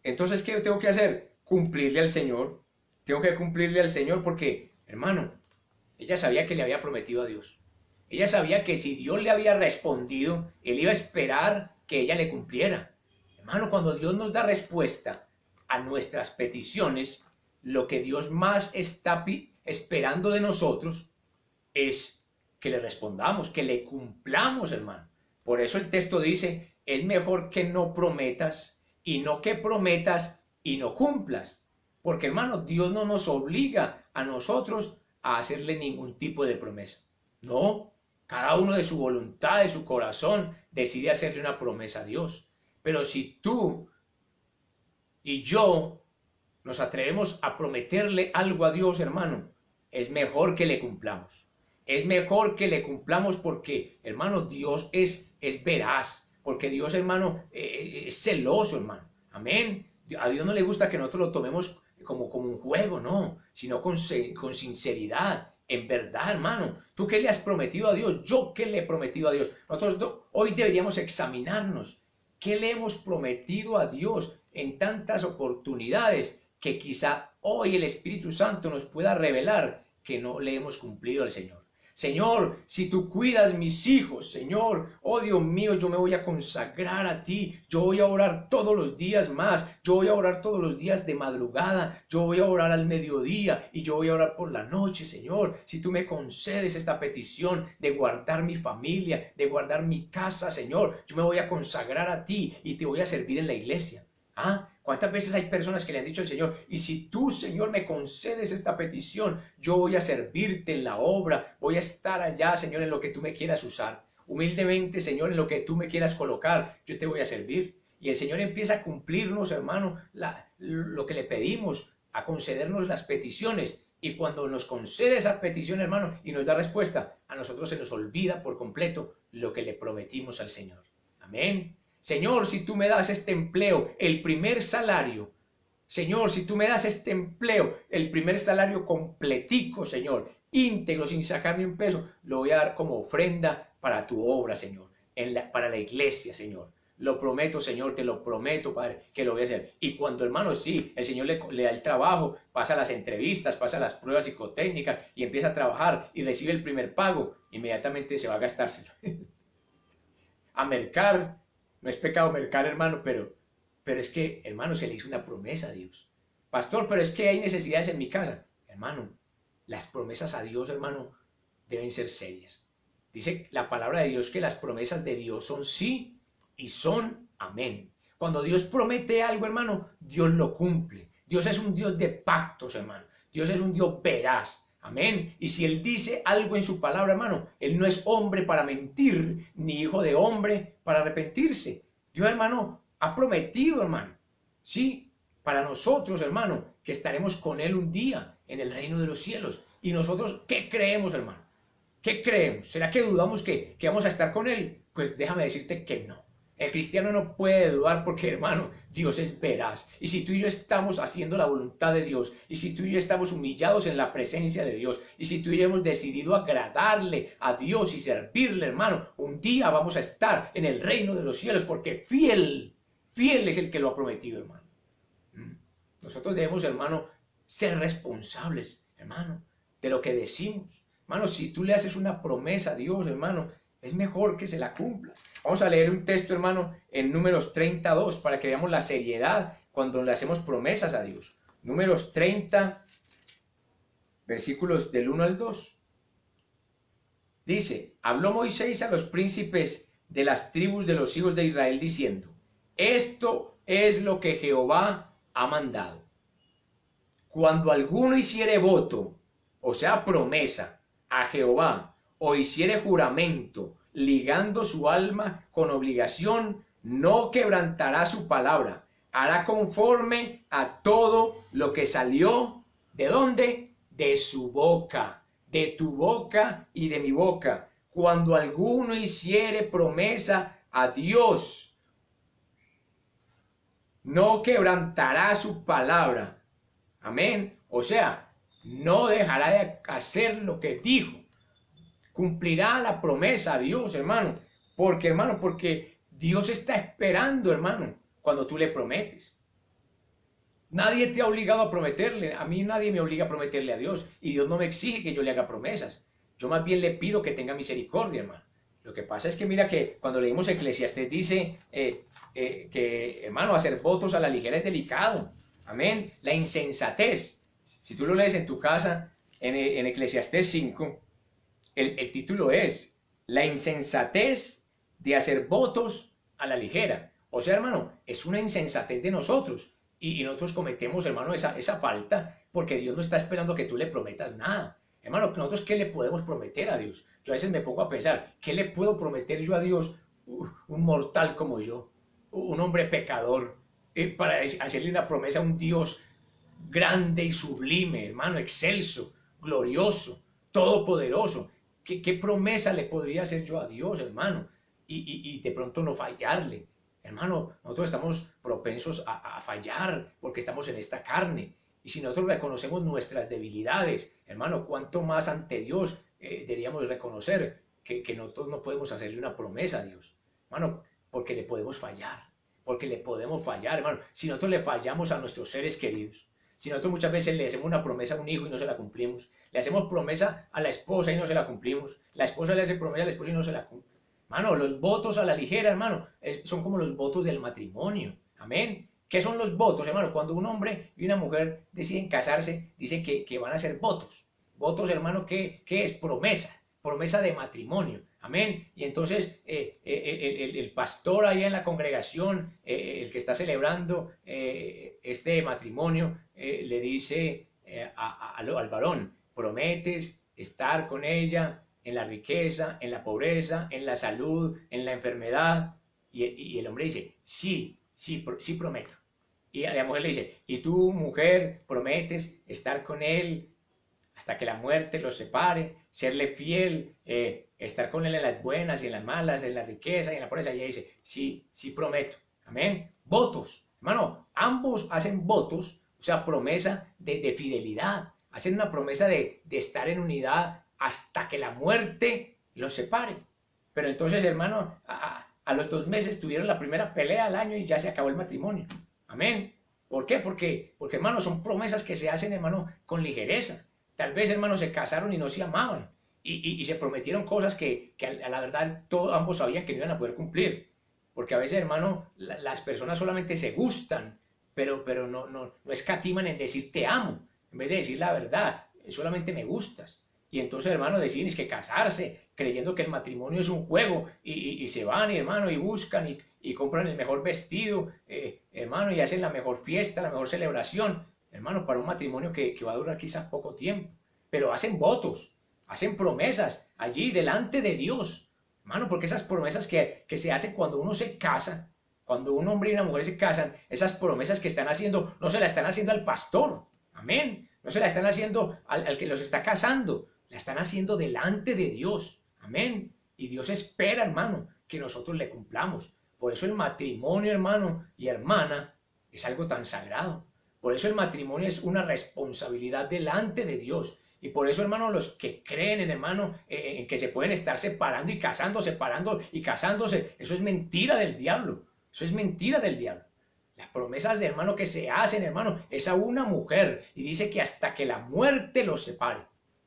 Entonces, ¿qué tengo que hacer? Cumplirle al Señor. Tengo que cumplirle al Señor porque, hermano, ella sabía que le había prometido a Dios. Ella sabía que si Dios le había respondido, él iba a esperar que ella le cumpliera. Hermano, cuando Dios nos da respuesta a nuestras peticiones, lo que Dios más está esperando de nosotros es que le respondamos, que le cumplamos, hermano. Por eso el texto dice, es mejor que no prometas y no que prometas y no cumplas. Porque, hermano, Dios no nos obliga a nosotros a hacerle ningún tipo de promesa. No, cada uno de su voluntad, de su corazón, decide hacerle una promesa a Dios. Pero si tú y yo nos atrevemos a prometerle algo a Dios, hermano, es mejor que le cumplamos. Es mejor que le cumplamos porque, hermano, Dios es veraz. Porque Dios, hermano, es celoso, hermano. Amén. A Dios no le gusta que nosotros lo tomemos como un juego, no, sino con sinceridad, en verdad, hermano. ¿Tú qué le has prometido a Dios? ¿Yo qué le he prometido a Dios? Nosotros hoy deberíamos examinarnos. ¿Qué le hemos prometido a Dios en tantas oportunidades que quizá hoy el Espíritu Santo nos pueda revelar que no le hemos cumplido al Señor? Señor, si tú cuidas mis hijos, Señor, oh Dios mío, yo me voy a consagrar a ti, yo voy a orar todos los días más, yo voy a orar todos los días de madrugada, yo voy a orar al mediodía y yo voy a orar por la noche, Señor. Si tú me concedes esta petición de guardar mi familia, de guardar mi casa, Señor, yo me voy a consagrar a ti y te voy a servir en la iglesia. ¿Ah? ¿Cuántas veces hay personas que le han dicho al Señor, y si tú, Señor, me concedes esta petición, yo voy a servirte en la obra, voy a estar allá, Señor, en lo que tú me quieras usar? Humildemente, Señor, en lo que tú me quieras colocar, yo te voy a servir. Y el Señor empieza a cumplirnos, hermano, lo que le pedimos, a concedernos las peticiones. Y cuando nos concede esa petición, hermano, y nos da respuesta, a nosotros se nos olvida por completo lo que le prometimos al Señor. Amén. Señor, si tú me das este empleo, el primer salario, Señor, si tú me das este empleo, el primer salario completico, Señor, íntegro, sin sacar ni un peso, lo voy a dar como ofrenda para tu obra, Señor, para la iglesia, Señor. Lo prometo, Señor, te lo prometo, Padre, que lo voy a hacer. Y cuando, hermano, sí, el Señor le da el trabajo, pasa las entrevistas, pasa las pruebas psicotécnicas y empieza a trabajar y recibe el primer pago, inmediatamente se va a gastárselo. A mercar. No es pecado mercar, hermano, pero es que, hermano, se le hizo una promesa a Dios. Pastor, pero es que hay necesidades en mi casa. Hermano, las promesas a Dios, hermano, deben ser serias. Dice la palabra de Dios que las promesas de Dios son sí y son amén. Cuando Dios promete algo, hermano, Dios lo cumple. Dios es un Dios de pactos, hermano. Dios es un Dios veraz. Amén. Y si Él dice algo en su palabra, hermano, Él no es hombre para mentir, ni hijo de hombre para arrepentirse. Dios, hermano, ha prometido, hermano, sí, para nosotros, hermano, que estaremos con Él un día en el reino de los cielos. Y nosotros, ¿qué creemos, hermano? ¿Qué creemos? ¿Será que dudamos que vamos a estar con Él? Pues déjame decirte que no. El cristiano no puede dudar porque, hermano, Dios es veraz. Y si tú y yo estamos haciendo la voluntad de Dios, y si tú y yo estamos humillados en la presencia de Dios, y si tú y yo hemos decidido agradarle a Dios y servirle, hermano, un día vamos a estar en el reino de los cielos porque fiel es el que lo ha prometido, hermano. Nosotros debemos, hermano, ser responsables, hermano, de lo que decimos. Hermano, si tú le haces una promesa a Dios, hermano, es mejor que se la cumplas. Vamos a leer un texto, hermano, en Números 32, para que veamos la seriedad cuando le hacemos promesas a Dios. Números 30, versículos del 1 al 2. Dice, habló Moisés a los príncipes de las tribus de los hijos de Israel, diciendo, esto es lo que Jehová ha mandado. Cuando alguno hiciere voto, o sea, promesa, a Jehová, o hiciere juramento, ligando su alma con obligación, no quebrantará su palabra, hará conforme a todo lo que salió, ¿de dónde? De su boca, de tu boca y de mi boca. Cuando alguno hiciere promesa a Dios, no quebrantará su palabra. Amén. O sea, no dejará de hacer lo que dijo. Cumplirá la promesa a Dios, hermano. Porque Dios está esperando, hermano, cuando tú le prometes. Nadie te ha obligado a prometerle. A mí nadie me obliga a prometerle a Dios. Y Dios no me exige que yo le haga promesas. Yo más bien le pido que tenga misericordia, hermano. Lo que pasa es que mira que cuando leímos Eclesiastés dice que, hermano, hacer votos a la ligera es delicado. Amén. La insensatez. Si tú lo lees en tu casa, en Eclesiastés 5, el título es La insensatez de hacer votos a la ligera. O sea, hermano, es una insensatez de nosotros. Y nosotros cometemos, hermano, esa falta porque Dios no está esperando que tú le prometas nada. Hermano, nosotros ¿qué le podemos prometer a Dios? Yo a veces me pongo a pensar, ¿qué le puedo prometer yo a Dios? Un mortal como yo, un hombre pecador, para hacerle una promesa a un Dios grande y sublime, hermano, excelso, glorioso, todopoderoso. ¿Qué promesa le podría hacer yo a Dios, hermano? Y de pronto no fallarle. Hermano, nosotros estamos propensos a fallar porque estamos en esta carne. Y si nosotros reconocemos nuestras debilidades, hermano, ¿cuánto más ante Dios deberíamos reconocer que nosotros no podemos hacerle una promesa a Dios? Hermano, porque le podemos fallar. Porque le podemos fallar, hermano. Si nosotros le fallamos a nuestros seres queridos, si nosotros muchas veces le hacemos una promesa a un hijo y no se la cumplimos, le hacemos promesa a la esposa y no se la cumplimos, la esposa le hace promesa al esposo y no se la cumple. Hermano, los votos a la ligera, hermano, son como los votos del matrimonio. Amén. ¿Qué son los votos, hermano? Cuando un hombre y una mujer deciden casarse, dicen que van a hacer votos. Votos, hermano, ¿qué es? Promesa. Promesa de matrimonio. Amén. Y entonces el pastor ahí en la congregación, el que está celebrando este matrimonio, le dice al varón, prometes estar con ella en la riqueza, en la pobreza, en la salud, en la enfermedad. Y el hombre dice, sí, sí, sí prometo. Y a la mujer le dice, y tú, mujer, prometes estar con él hasta que la muerte los separe, serle fiel, estar con él en las buenas y en las malas, en la riqueza y en la pobreza. Y ella dice, sí, sí prometo. Amén. Votos. Hermano, ambos hacen votos, o sea, promesa de fidelidad. Hacen una promesa de estar en unidad hasta que la muerte los separe. Pero entonces, hermano, a los 2 meses tuvieron la primera pelea al año y ya se acabó el matrimonio. Amén. ¿Por qué? Porque, hermano, son promesas que se hacen, hermano, con ligereza. Tal vez, hermano, se casaron y no se amaban. Y se prometieron cosas que a la verdad ambos sabían que no iban a poder cumplir. Porque a veces, hermano, las personas solamente se gustan, pero no escatiman en decir te amo. En vez de decir la verdad, solamente me gustas. Y entonces, hermano, deciden es que casarse, creyendo que el matrimonio es un juego, y se van, hermano, y buscan, y compran el mejor vestido, hermano, y hacen la mejor fiesta, la mejor celebración, hermano, para un matrimonio que va a durar quizás poco tiempo. Pero hacen votos, hacen promesas allí delante de Dios, hermano, porque esas promesas que se hacen cuando uno se casa, cuando un hombre y una mujer se casan, esas promesas que están haciendo, no se las están haciendo al pastor, amén, no se las están haciendo al que los está casando, la están haciendo delante de Dios. Amén. Y Dios espera, hermano, que nosotros le cumplamos. Por eso el matrimonio, hermano y hermana, es algo tan sagrado. Por eso el matrimonio es una responsabilidad delante de Dios. Y por eso, hermano, los que creen en, hermano, en que se pueden estar separando y casando, separando y casándose, eso es mentira del diablo. Eso es mentira del diablo. Las promesas de hermano que se hacen, hermano, es a una mujer. Y dice que hasta que la muerte los separe.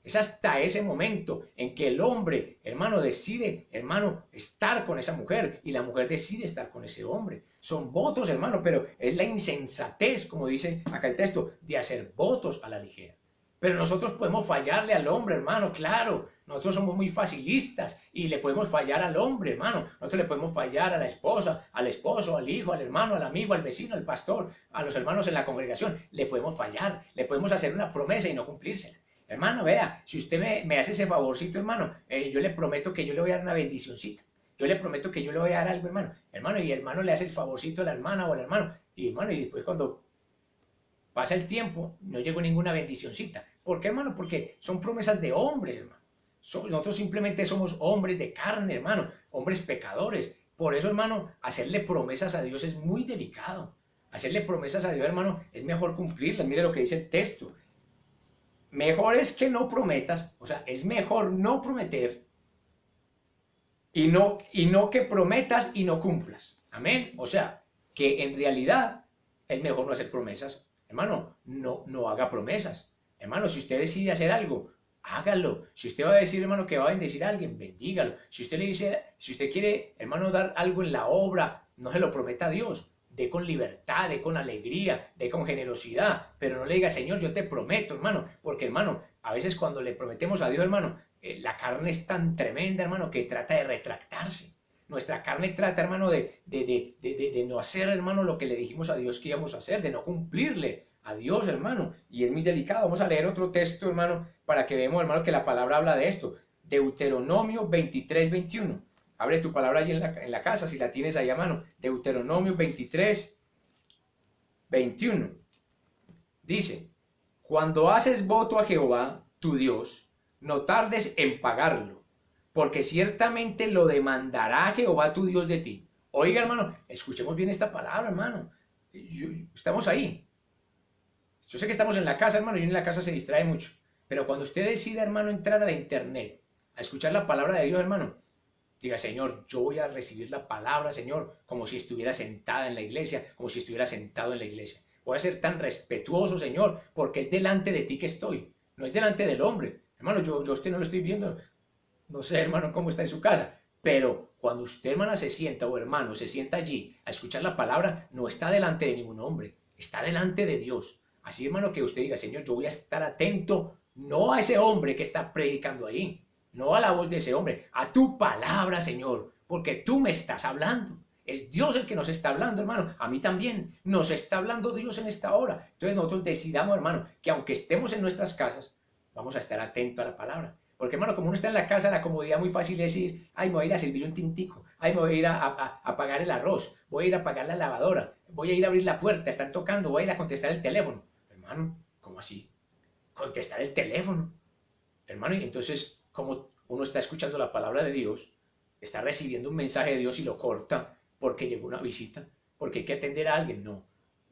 Es hasta ese momento en que el hombre, hermano, decide, hermano, estar con esa mujer y la mujer decide estar con ese hombre. Son votos, hermano, pero es la insensatez, como dice acá el texto, de hacer votos a la ligera. Pero nosotros podemos fallarle al hombre, hermano, claro. Nosotros somos muy facilistas y le podemos fallar al hombre, hermano. Nosotros le podemos fallar a la esposa, al esposo, al hijo, al hermano, al amigo, al vecino, al pastor, a los hermanos en la congregación. Le podemos fallar, le podemos hacer una promesa y no cumplírsela. Hermano, vea, si usted me hace ese favorcito, hermano, yo le prometo que yo le voy a dar una bendicioncita. Yo le prometo que yo le voy a dar algo, hermano. Hermano, y el hermano le hace el favorcito a la hermana o al hermano. Y hermano, y después cuando pasa el tiempo, no llegó ninguna bendicioncita. ¿Por qué, hermano? Porque son promesas de hombres, hermano. Nosotros simplemente somos hombres de carne, hermano. Hombres pecadores. Por eso, hermano, hacerle promesas a Dios es muy delicado. Hacerle promesas a Dios, hermano, es mejor cumplirlas. Mire lo que dice el texto. mejor es que no prometas, o sea, es mejor no prometer y no que prometas y no cumplas. Amén. O sea, que en realidad es mejor no hacer promesas. Hermano, no haga promesas. Hermano, si usted decide hacer algo, hágalo. Si usted va a decir, hermano, que va a bendecir a alguien, bendígalo. Si usted le dice, si usted quiere, hermano, dar algo en la obra, no se lo prometa a Dios. Dé con libertad, dé con alegría, dé con generosidad, pero no le diga, Señor, yo te prometo, hermano, porque, hermano, a veces cuando le prometemos a Dios, hermano, la carne es tan tremenda, hermano, que trata de retractarse. Nuestra carne trata, hermano, de no hacer, hermano, lo que le dijimos a Dios que íbamos a hacer, de no cumplirle a Dios, hermano. Y es muy delicado. Vamos a leer otro texto, hermano, para que veamos, hermano, que la palabra habla de esto. Deuteronomio 23, 21. Abre tu palabra ahí en la casa, si la tienes ahí a mano. Deuteronomio 23, 21. Dice, cuando haces voto a Jehová, tu Dios, no tardes en pagarlo, porque ciertamente lo demandará Jehová tu Dios de ti. Oiga, hermano, escuchemos bien esta palabra, hermano. Estamos ahí. Yo sé que estamos en la casa, hermano, y en la casa se distrae mucho. Pero cuando usted decida, hermano, entrar a la internet, a escuchar la palabra de Dios, hermano, diga, Señor, yo voy a recibir la palabra, Señor, como si estuviera sentada en la iglesia, como si estuviera sentado en la iglesia. Voy a ser tan respetuoso, Señor, porque es delante de ti que estoy, no es delante del hombre. Hermano, yo a usted no lo estoy viendo, no sé, hermano, cómo está en su casa, pero cuando usted, hermana, se sienta, o hermano, se sienta allí a escuchar la palabra, no está delante de ningún hombre, está delante de Dios. Así, hermano, que usted diga, Señor, yo voy a estar atento, no a ese hombre que está predicando ahí, no a la voz de ese hombre, a tu palabra, Señor, porque tú me estás hablando. Es Dios el que nos está hablando, hermano. A mí también nos está hablando Dios en esta hora. Entonces nosotros decidamos, hermano, que aunque estemos en nuestras casas, vamos a estar atentos a la palabra. Porque, hermano, como uno está en la casa, la comodidad muy fácil es decir, ay, me voy a ir a servir un tintico, ay, me voy a ir a pagar el arroz, voy a ir a pagar la lavadora, voy a ir a abrir la puerta, están tocando, voy a ir a contestar el teléfono. Hermano, ¿cómo así? Contestar el teléfono. Hermano, y entonces, como uno está escuchando la palabra de Dios, está recibiendo un mensaje de Dios y lo corta porque llegó una visita, porque hay que atender a alguien. No,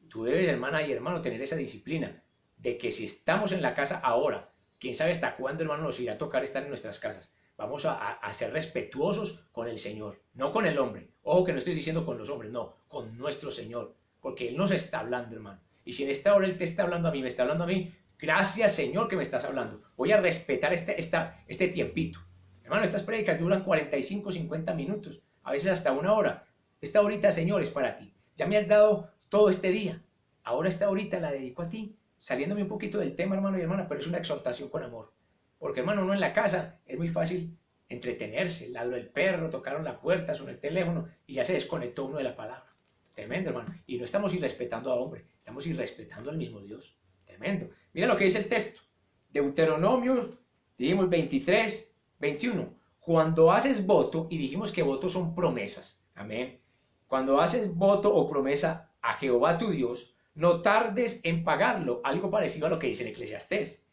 tú debes, hermana y hermano, tener esa disciplina de que si estamos en la casa ahora, quién sabe hasta cuándo, hermano, nos irá a tocar estar en nuestras casas. Vamos a ser respetuosos con el Señor, no con el hombre. Ojo que no estoy diciendo con los hombres, no, con nuestro Señor, porque Él nos está hablando, hermano. Y si en esta hora Él te está hablando a mí, me está hablando a mí, gracias, Señor, que me estás hablando. Voy a respetar este tiempito. Hermano, estas prédicas duran 45, 50 minutos, a veces hasta una hora. Esta horita, Señor, es para ti. Ya me has dado todo este día. Ahora esta horita la dedico a ti, saliéndome un poquito del tema, hermano y hermana, pero es una exhortación con amor. Porque, hermano, uno en la casa es muy fácil entretenerse. Ladró el perro, tocaron la puerta, sonó el teléfono y ya se desconectó uno de la palabra. Tremendo, hermano. Y no estamos irrespetando a hombre, estamos irrespetando al mismo Dios. Tremendo. Mira lo que dice el texto. Deuteronomio, dijimos 23, 21. Cuando haces voto, y dijimos que votos son promesas. Amén. Cuando haces voto o promesa a Jehová tu Dios, no tardes en pagarlo. Algo parecido a lo que dice el Eclesiastés.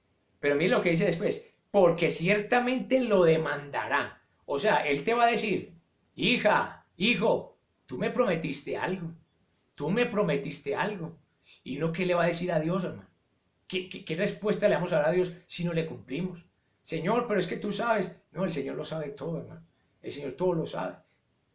Pero mire lo que dice después. Porque ciertamente lo demandará. O sea, él te va a decir, hija, hijo, tú me prometiste algo. Tú me prometiste algo. ¿Y uno qué le va a decir a Dios, hermano? ¿Qué respuesta le vamos a dar a Dios si no le cumplimos? Señor, pero es que tú sabes. No, el Señor lo sabe todo, hermano. El Señor todo lo sabe.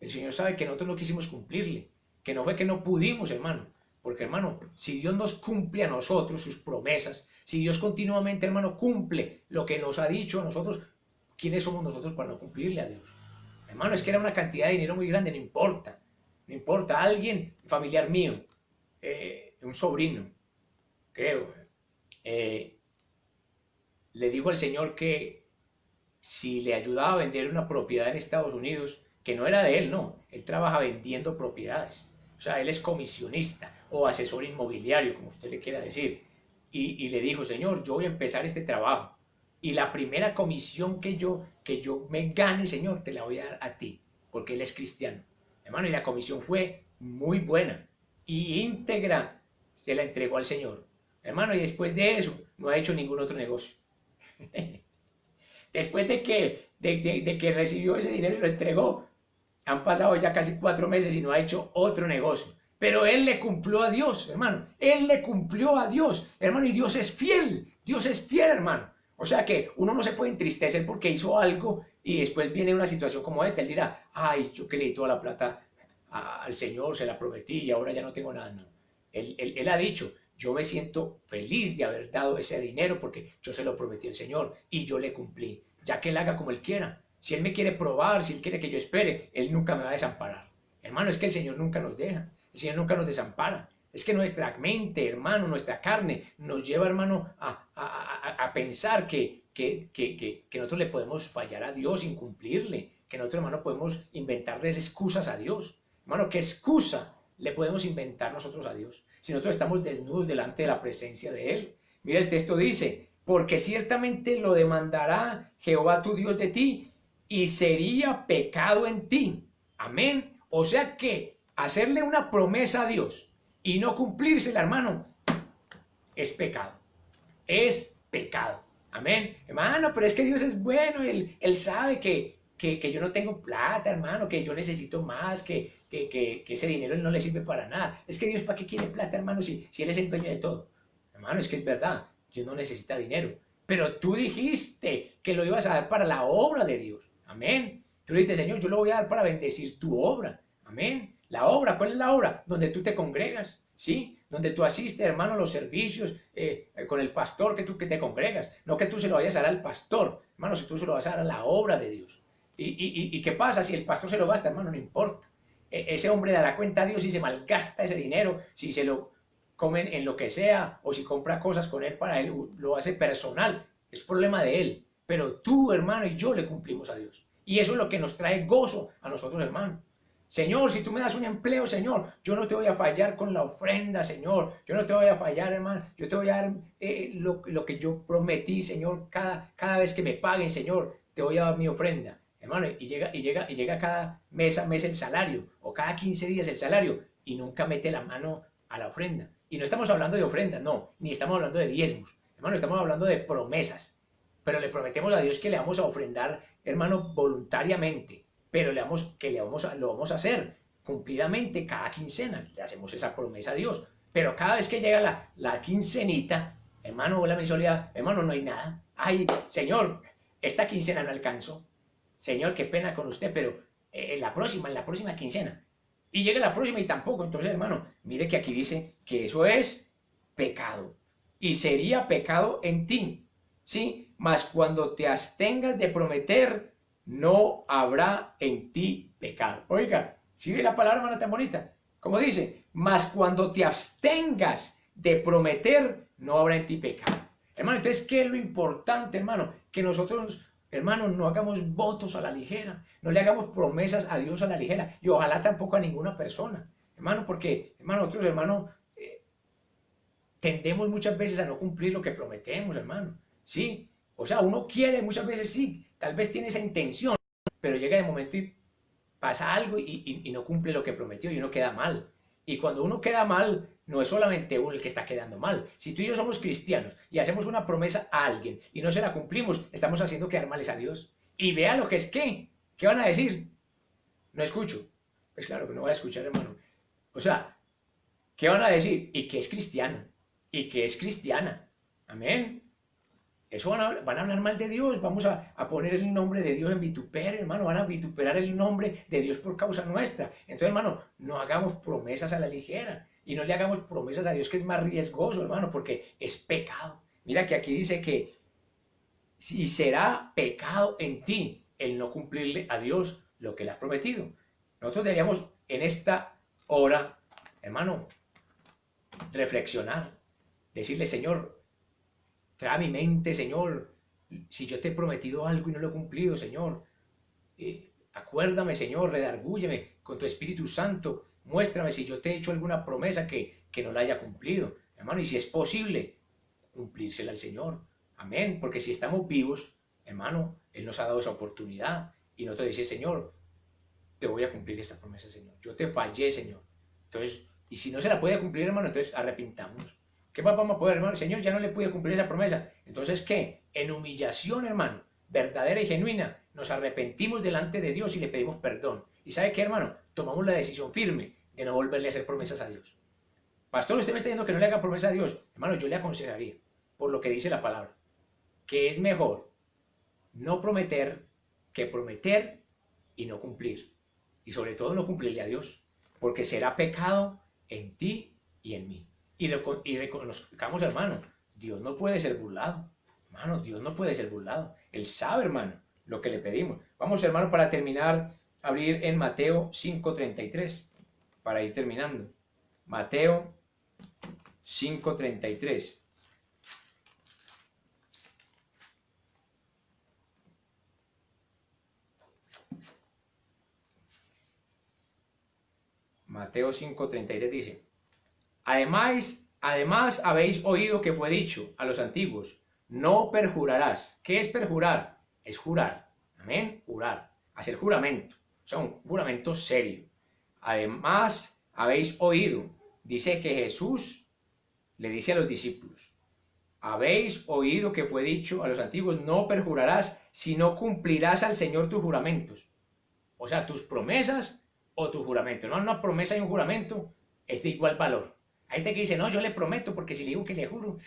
El Señor sabe que nosotros no quisimos cumplirle. Que no fue que no pudimos, hermano. Porque, hermano, si Dios nos cumple a nosotros sus promesas, si Dios continuamente, hermano, cumple lo que nos ha dicho a nosotros, ¿quiénes somos nosotros para no cumplirle a Dios? Hermano, es que era una cantidad de dinero muy grande, no importa. No importa. Alguien, familiar mío, un sobrino, creo, le dijo al Señor que si le ayudaba a vender una propiedad en Estados Unidos, que no era de él, no, él trabaja vendiendo propiedades, o sea, él es comisionista o asesor inmobiliario, como usted le quiera decir, y le dijo, Señor, yo voy a empezar este trabajo, y la primera comisión que yo me gane, Señor, te la voy a dar a ti, porque él es cristiano, hermano, y la comisión fue muy buena, y íntegra se la entregó al Señor, hermano, y después de eso, no ha hecho ningún otro negocio. Después de que recibió ese dinero y lo entregó, han pasado ya casi 4 meses y no ha hecho otro negocio. Pero él le cumplió a Dios, hermano. Él le cumplió a Dios, hermano, y Dios es fiel. Dios es fiel, hermano. O sea que uno no se puede entristecer porque hizo algo y después viene una situación como esta. Él dirá, ay, yo que le di toda la plata al Señor, se la prometí y ahora ya no tengo nada. No. Él ha dicho, yo me siento feliz de haber dado ese dinero porque yo se lo prometí al Señor y yo le cumplí. Ya que Él haga como Él quiera. Si Él me quiere probar, si Él quiere que yo espere, Él nunca me va a desamparar. Hermano, es que el Señor nunca nos deja. El Señor nunca nos desampara. Es que nuestra mente, hermano, nuestra carne, nos lleva, hermano, a pensar que nosotros le podemos fallar a Dios, incumplirle, que nosotros, hermano, podemos inventarle excusas a Dios. Hermano, ¿qué excusa le podemos inventar nosotros a Dios? Si nosotros estamos desnudos delante de la presencia de Él. Mira, el texto dice, porque ciertamente lo demandará Jehová tu Dios de ti, y sería pecado en ti. Amén. O sea que hacerle una promesa a Dios y no cumplírsela, hermano, es pecado. Es pecado. Amén. Hermano, pero es que Dios es bueno. Él sabe que yo no tengo plata, hermano, que yo necesito más, que ese dinero no le sirve para nada. Es que Dios, ¿para qué quiere plata, hermano, si Él es el dueño de todo? Hermano, es que es verdad. Dios no necesita dinero. Pero tú dijiste que lo ibas a dar para la obra de Dios. Amén. Tú le dijiste, Señor, yo lo voy a dar para bendecir tu obra. Amén. La obra, ¿cuál es la obra? Donde tú te congregas, ¿sí? Donde tú asistes, hermano, a los servicios con el pastor que te congregas. No que tú se lo vayas a dar al pastor, hermano, si tú se lo vas a dar a la obra de Dios. ¿Y qué pasa? Si el pastor se lo gasta, hermano, no importa. Ese hombre dará cuenta a Dios si se malgasta ese dinero, si se lo comen en lo que sea, o si compra cosas con él para él, lo hace personal. Es problema de él. Pero tú, hermano, y yo le cumplimos a Dios. Y eso es lo que nos trae gozo a nosotros, hermano. Señor, si tú me das un empleo, Señor, yo no te voy a fallar con la ofrenda, Señor. Yo no te voy a fallar, hermano. Yo te voy a dar lo que yo prometí, Señor. Cada vez que me paguen, Señor, te voy a dar mi ofrenda. Hermano, y llega cada mes a mes el salario, o cada 15 días el salario, y nunca mete la mano a la ofrenda. Y no estamos hablando de ofrenda, no, ni estamos hablando de diezmos. Hermano, estamos hablando de promesas. Pero le prometemos a Dios que le vamos a ofrendar, hermano, voluntariamente. Pero lo vamos a hacer cumplidamente cada quincena. Le hacemos esa promesa a Dios. Pero cada vez que llega la quincenita, hermano, o la mensualidad, hermano, no hay nada. Ay, Señor, esta quincena no alcanzó. Señor, qué pena con usted, pero en la próxima quincena. Y llega la próxima y tampoco. Entonces, hermano, mire que aquí dice que eso es pecado. Y sería pecado en ti, ¿sí? Mas cuando te abstengas de prometer, no habrá en ti pecado. Oiga, ¿sí ve la palabra, hermana, tan bonita? Como dice, mas cuando te abstengas de prometer, no habrá en ti pecado. Hermano, entonces, ¿qué es lo importante, hermano? Que nosotros, hermano, no hagamos votos a la ligera, no le hagamos promesas a Dios a la ligera, y ojalá tampoco a ninguna persona, hermano, porque, hermano, nosotros, hermano, tendemos muchas veces a no cumplir lo que prometemos, hermano, ¿sí? O sea, uno quiere muchas veces, sí, tal vez tiene esa intención, pero llega de momento y pasa algo y no cumple lo que prometió y uno queda mal. Y cuando uno queda mal, no es solamente uno el que está quedando mal. Si tú y yo somos cristianos y hacemos una promesa a alguien y no se la cumplimos, estamos haciendo quedar males a Dios. Y vea lo que es que, ¿qué van a decir? No escucho. Pues claro que no voy a escuchar, hermano. O sea, ¿qué van a decir? Y que es cristiano, y que es cristiana. Amén. Eso van a hablar mal de Dios, vamos a poner el nombre de Dios en vituperio, hermano, van a vituperar el nombre de Dios por causa nuestra. Entonces, hermano, no hagamos promesas a la ligera y no le hagamos promesas a Dios, que es más riesgoso, hermano, porque es pecado. Mira que aquí dice que si será pecado en ti el no cumplirle a Dios lo que le ha prometido. Nosotros deberíamos en esta hora, hermano, reflexionar, decirle, Señor, trae a mi mente, Señor, si yo te he prometido algo y no lo he cumplido, Señor. Acuérdame, Señor, redargúyeme con tu Espíritu Santo. Muéstrame si yo te he hecho alguna promesa que no la haya cumplido. Hermano, y si es posible, cumplírsela al Señor. Amén. Porque si estamos vivos, hermano, Él nos ha dado esa oportunidad. Y no te dice, Señor, te voy a cumplir esta promesa, Señor. Yo te fallé, Señor. Entonces, y si no se la puede cumplir, hermano, entonces arrepintámonos. ¿Qué más vamos a poder, hermano? Señor, ya no le pude cumplir esa promesa. Entonces, ¿qué? En humillación, hermano, verdadera y genuina, nos arrepentimos delante de Dios y le pedimos perdón. ¿Y sabe qué, hermano? Tomamos la decisión firme de no volverle a hacer promesas a Dios. Pastor, usted me está diciendo que no le haga promesa a Dios. Hermano, yo le aconsejaría. por lo que dice la palabra, que es mejor no prometer que prometer y no cumplir. Y sobre todo no cumplirle a Dios, porque será pecado en ti y en mí. Y reconozcamos, hermano, Dios no puede ser burlado. Hermano, Dios no puede ser burlado. Él sabe, hermano, lo que le pedimos. Vamos, hermano, para terminar, abrir en Mateo 5:33, para ir terminando. Mateo 5:33. Mateo 5:33 dice, además habéis oído que fue dicho a los antiguos, no perjurarás. ¿Qué es perjurar? Es jurar. Amén, jurar, hacer juramento. O sea, un juramento serio. Además habéis oído, dice que Jesús le dice a los discípulos, habéis oído que fue dicho a los antiguos, no perjurarás, sino cumplirás al Señor tus juramentos. O sea, tus promesas o tu juramento. No, una promesa y un juramento es de igual valor. Hay gente que dice, no, yo le prometo, porque si le digo que le juro,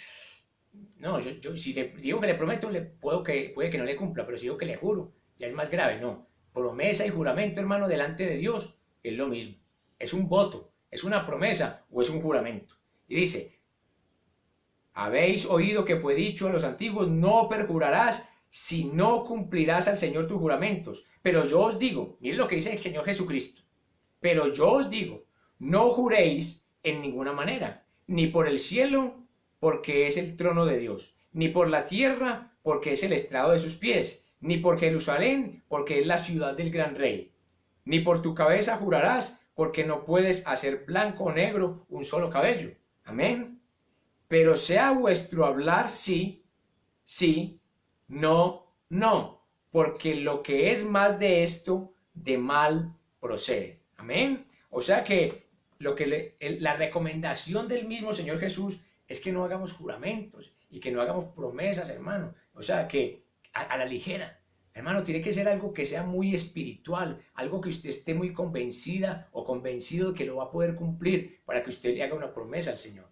no, yo si le digo que le prometo, puede que no le cumpla, pero si digo que le juro, ya es más grave. No, promesa y juramento, hermano, delante de Dios es lo mismo. Es un voto, es una promesa o es un juramento. Y dice, habéis oído que fue dicho a los antiguos, no perjurarás si no cumplirás al Señor tus juramentos. Pero yo os digo, miren lo que dice el Señor Jesucristo, pero yo os digo, no juréis en ninguna manera, ni por el cielo, porque es el trono de Dios, ni por la tierra, porque es el estrado de sus pies, ni por Jerusalén, porque es la ciudad del gran rey. Ni por tu cabeza jurarás, porque no puedes hacer blanco o negro un solo cabello. Amén. Pero sea vuestro hablar sí, sí, no, no, porque lo que es más de esto, de mal procede. Amén. O sea que la recomendación del mismo Señor Jesús es que no hagamos juramentos y que no hagamos promesas, hermano. O sea que a la ligera. Hermano, tiene que ser algo que sea muy espiritual, algo que usted esté muy convencida o convencido de que lo va a poder cumplir para que usted le haga una promesa al Señor.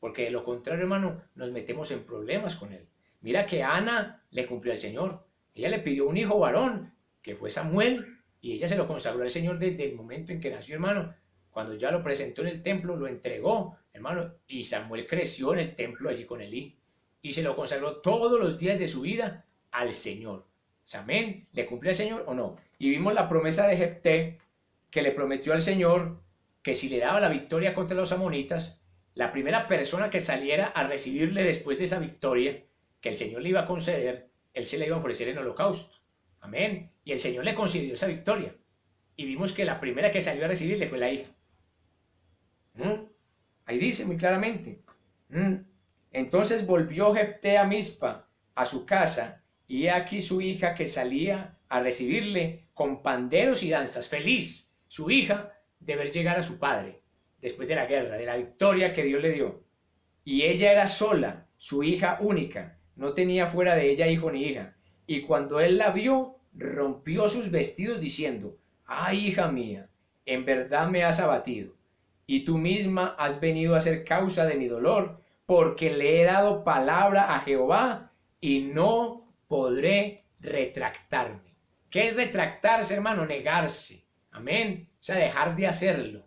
Porque de lo contrario, hermano, nos metemos en problemas con él. Mira que Ana le cumplió al Señor. Ella le pidió un hijo varón, que fue Samuel, y ella se lo consagró al Señor desde el momento en que nació, hermano. Cuando ya lo presentó en el templo, lo entregó, hermano, y Samuel creció en el templo allí con Elí. Y se lo consagró todos los días de su vida al Señor. Amén. ¿Le cumplió al Señor o no? Y vimos la promesa de Jefté, que le prometió al Señor que si le daba la victoria contra los amonitas, la primera persona que saliera a recibirle después de esa victoria que el Señor le iba a conceder, él se le iba a ofrecer en holocausto. Amén. Y el Señor le concedió esa victoria. Y vimos que la primera que salió a recibirle fue la hija. Ahí dice muy claramente. Entonces volvió Jefté a Mizpa, a su casa, y he aquí su hija que salía a recibirle con panderos y danzas, feliz, su hija de ver llegar a su padre, después de la guerra, de la victoria que Dios le dio. Y ella era sola, su hija única, no tenía fuera de ella hijo ni hija. Y cuando él la vio, rompió sus vestidos diciendo, ay, hija mía, en verdad me has abatido, y tú misma has venido a ser causa de mi dolor, porque le he dado palabra a Jehová, y no podré retractarme. ¿Qué es retractarse, hermano? Negarse. Amén. O sea, dejar de hacerlo.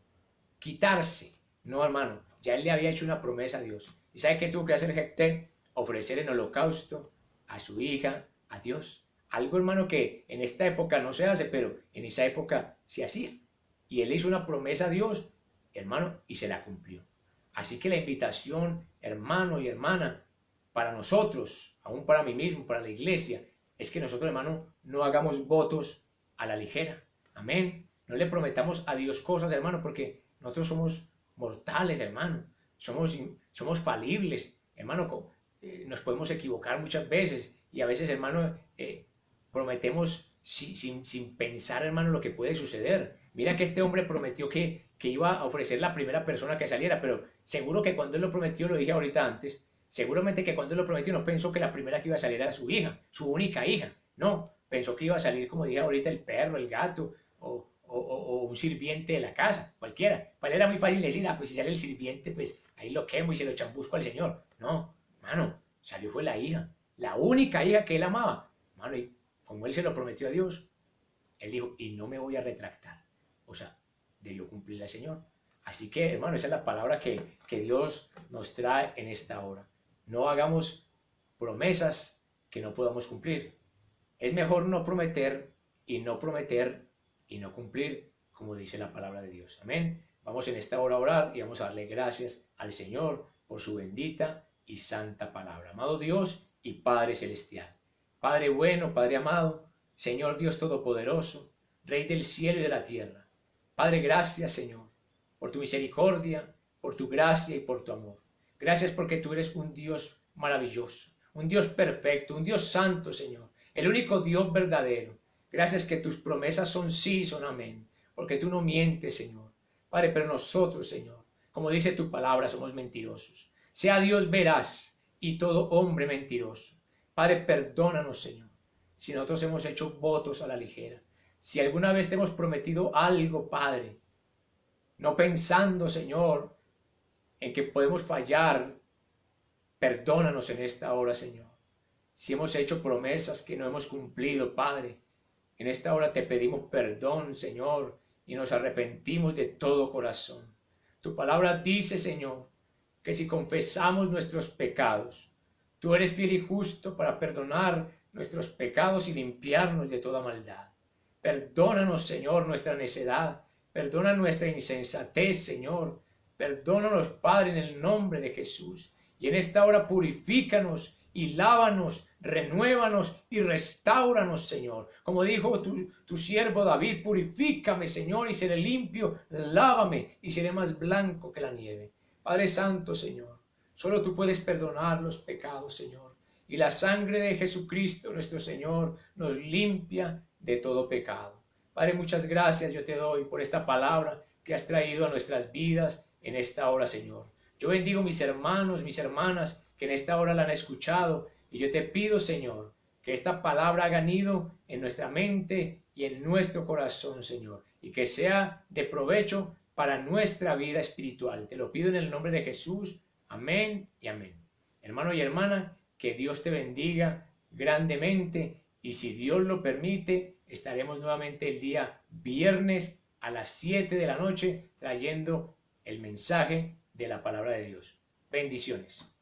Quitarse. No, hermano. Ya él le había hecho una promesa a Dios. ¿Y sabe qué tuvo que hacer Jefté? Ofrecer en holocausto a su hija, a Dios. Algo, hermano, que en esta época no se hace, pero en esa época se hacía. Y él hizo una promesa a Dios, hermano, y se la cumplió. Así que la invitación, hermano y hermana, para nosotros, aún para mí mismo, para la iglesia, es que nosotros, hermano, no hagamos votos a la ligera. Amén. No le prometamos a Dios cosas, hermano, porque nosotros somos mortales, hermano. Somos falibles, hermano. Nos podemos equivocar muchas veces y a veces, hermano, prometemos sin pensar, hermano, lo que puede suceder. Mira que este hombre prometió que iba a ofrecer la primera persona que saliera, pero seguro que cuando él lo prometió, lo dije ahorita antes, seguramente que cuando él lo prometió no pensó que la primera que iba a salir era su hija, su única hija. No, pensó que iba a salir, como dije ahorita, el perro, el gato o un sirviente de la casa, cualquiera. Para él era muy fácil decir, pues si sale el sirviente, pues ahí lo quemo y se lo chambusco al Señor. No, mano, Salió fue la hija, la única hija que él amaba. Hermano, y como él se lo prometió a Dios, él dijo, y no me voy a retractar. O sea, debió cumplir al Señor. Así que, hermano, esa es la palabra que Dios nos trae en esta hora. No hagamos promesas que no podamos cumplir. Es mejor no prometer y no prometer y no cumplir, como dice la palabra de Dios. Amén. Vamos en esta hora a orar y vamos a darle gracias al Señor por su bendita y santa palabra. Amado Dios y Padre Celestial. Padre bueno, Padre amado, Señor Dios Todopoderoso, Rey del cielo y de la tierra. Padre, gracias, Señor, por tu misericordia, por tu gracia y por tu amor. Gracias porque tú eres un Dios maravilloso, un Dios perfecto, un Dios santo, Señor, el único Dios verdadero. Gracias que tus promesas son sí y son amén, porque tú no mientes, Señor. Padre, pero nosotros, Señor, como dice tu palabra, somos mentirosos. Sea Dios veraz y todo hombre mentiroso. Padre, perdónanos, Señor, si nosotros hemos hecho votos a la ligera. Si alguna vez te hemos prometido algo, Padre, no pensando, Señor, en que podemos fallar, perdónanos en esta hora, Señor. Si hemos hecho promesas que no hemos cumplido, Padre, en esta hora te pedimos perdón, Señor, y nos arrepentimos de todo corazón. Tu palabra dice, Señor, que si confesamos nuestros pecados, tú eres fiel y justo para perdonar nuestros pecados y limpiarnos de toda maldad. Perdónanos, Señor, nuestra necedad. Perdona nuestra insensatez, Señor. Perdónanos, Padre, en el nombre de Jesús. Y en esta hora purifícanos y lávanos, renuévanos y restáuranos, Señor. Como dijo tu siervo David, purifícame, Señor, y seré limpio, lávame y seré más blanco que la nieve. Padre Santo, Señor, solo tú puedes perdonar los pecados, Señor. Y la sangre de Jesucristo, nuestro Señor, nos limpia de todo pecado. Padre, muchas gracias yo te doy por esta palabra que has traído a nuestras vidas en esta hora, Señor. Yo bendigo mis hermanos, mis hermanas que en esta hora la han escuchado y yo te pido, Señor, que esta palabra haga nido en nuestra mente y en nuestro corazón, Señor, y que sea de provecho para nuestra vida espiritual. Te lo pido en el nombre de Jesús. Amén y amén. Hermano y hermana, que Dios te bendiga grandemente y si Dios lo permite, estaremos nuevamente el día viernes a las 7 de la noche trayendo el mensaje de la palabra de Dios. Bendiciones.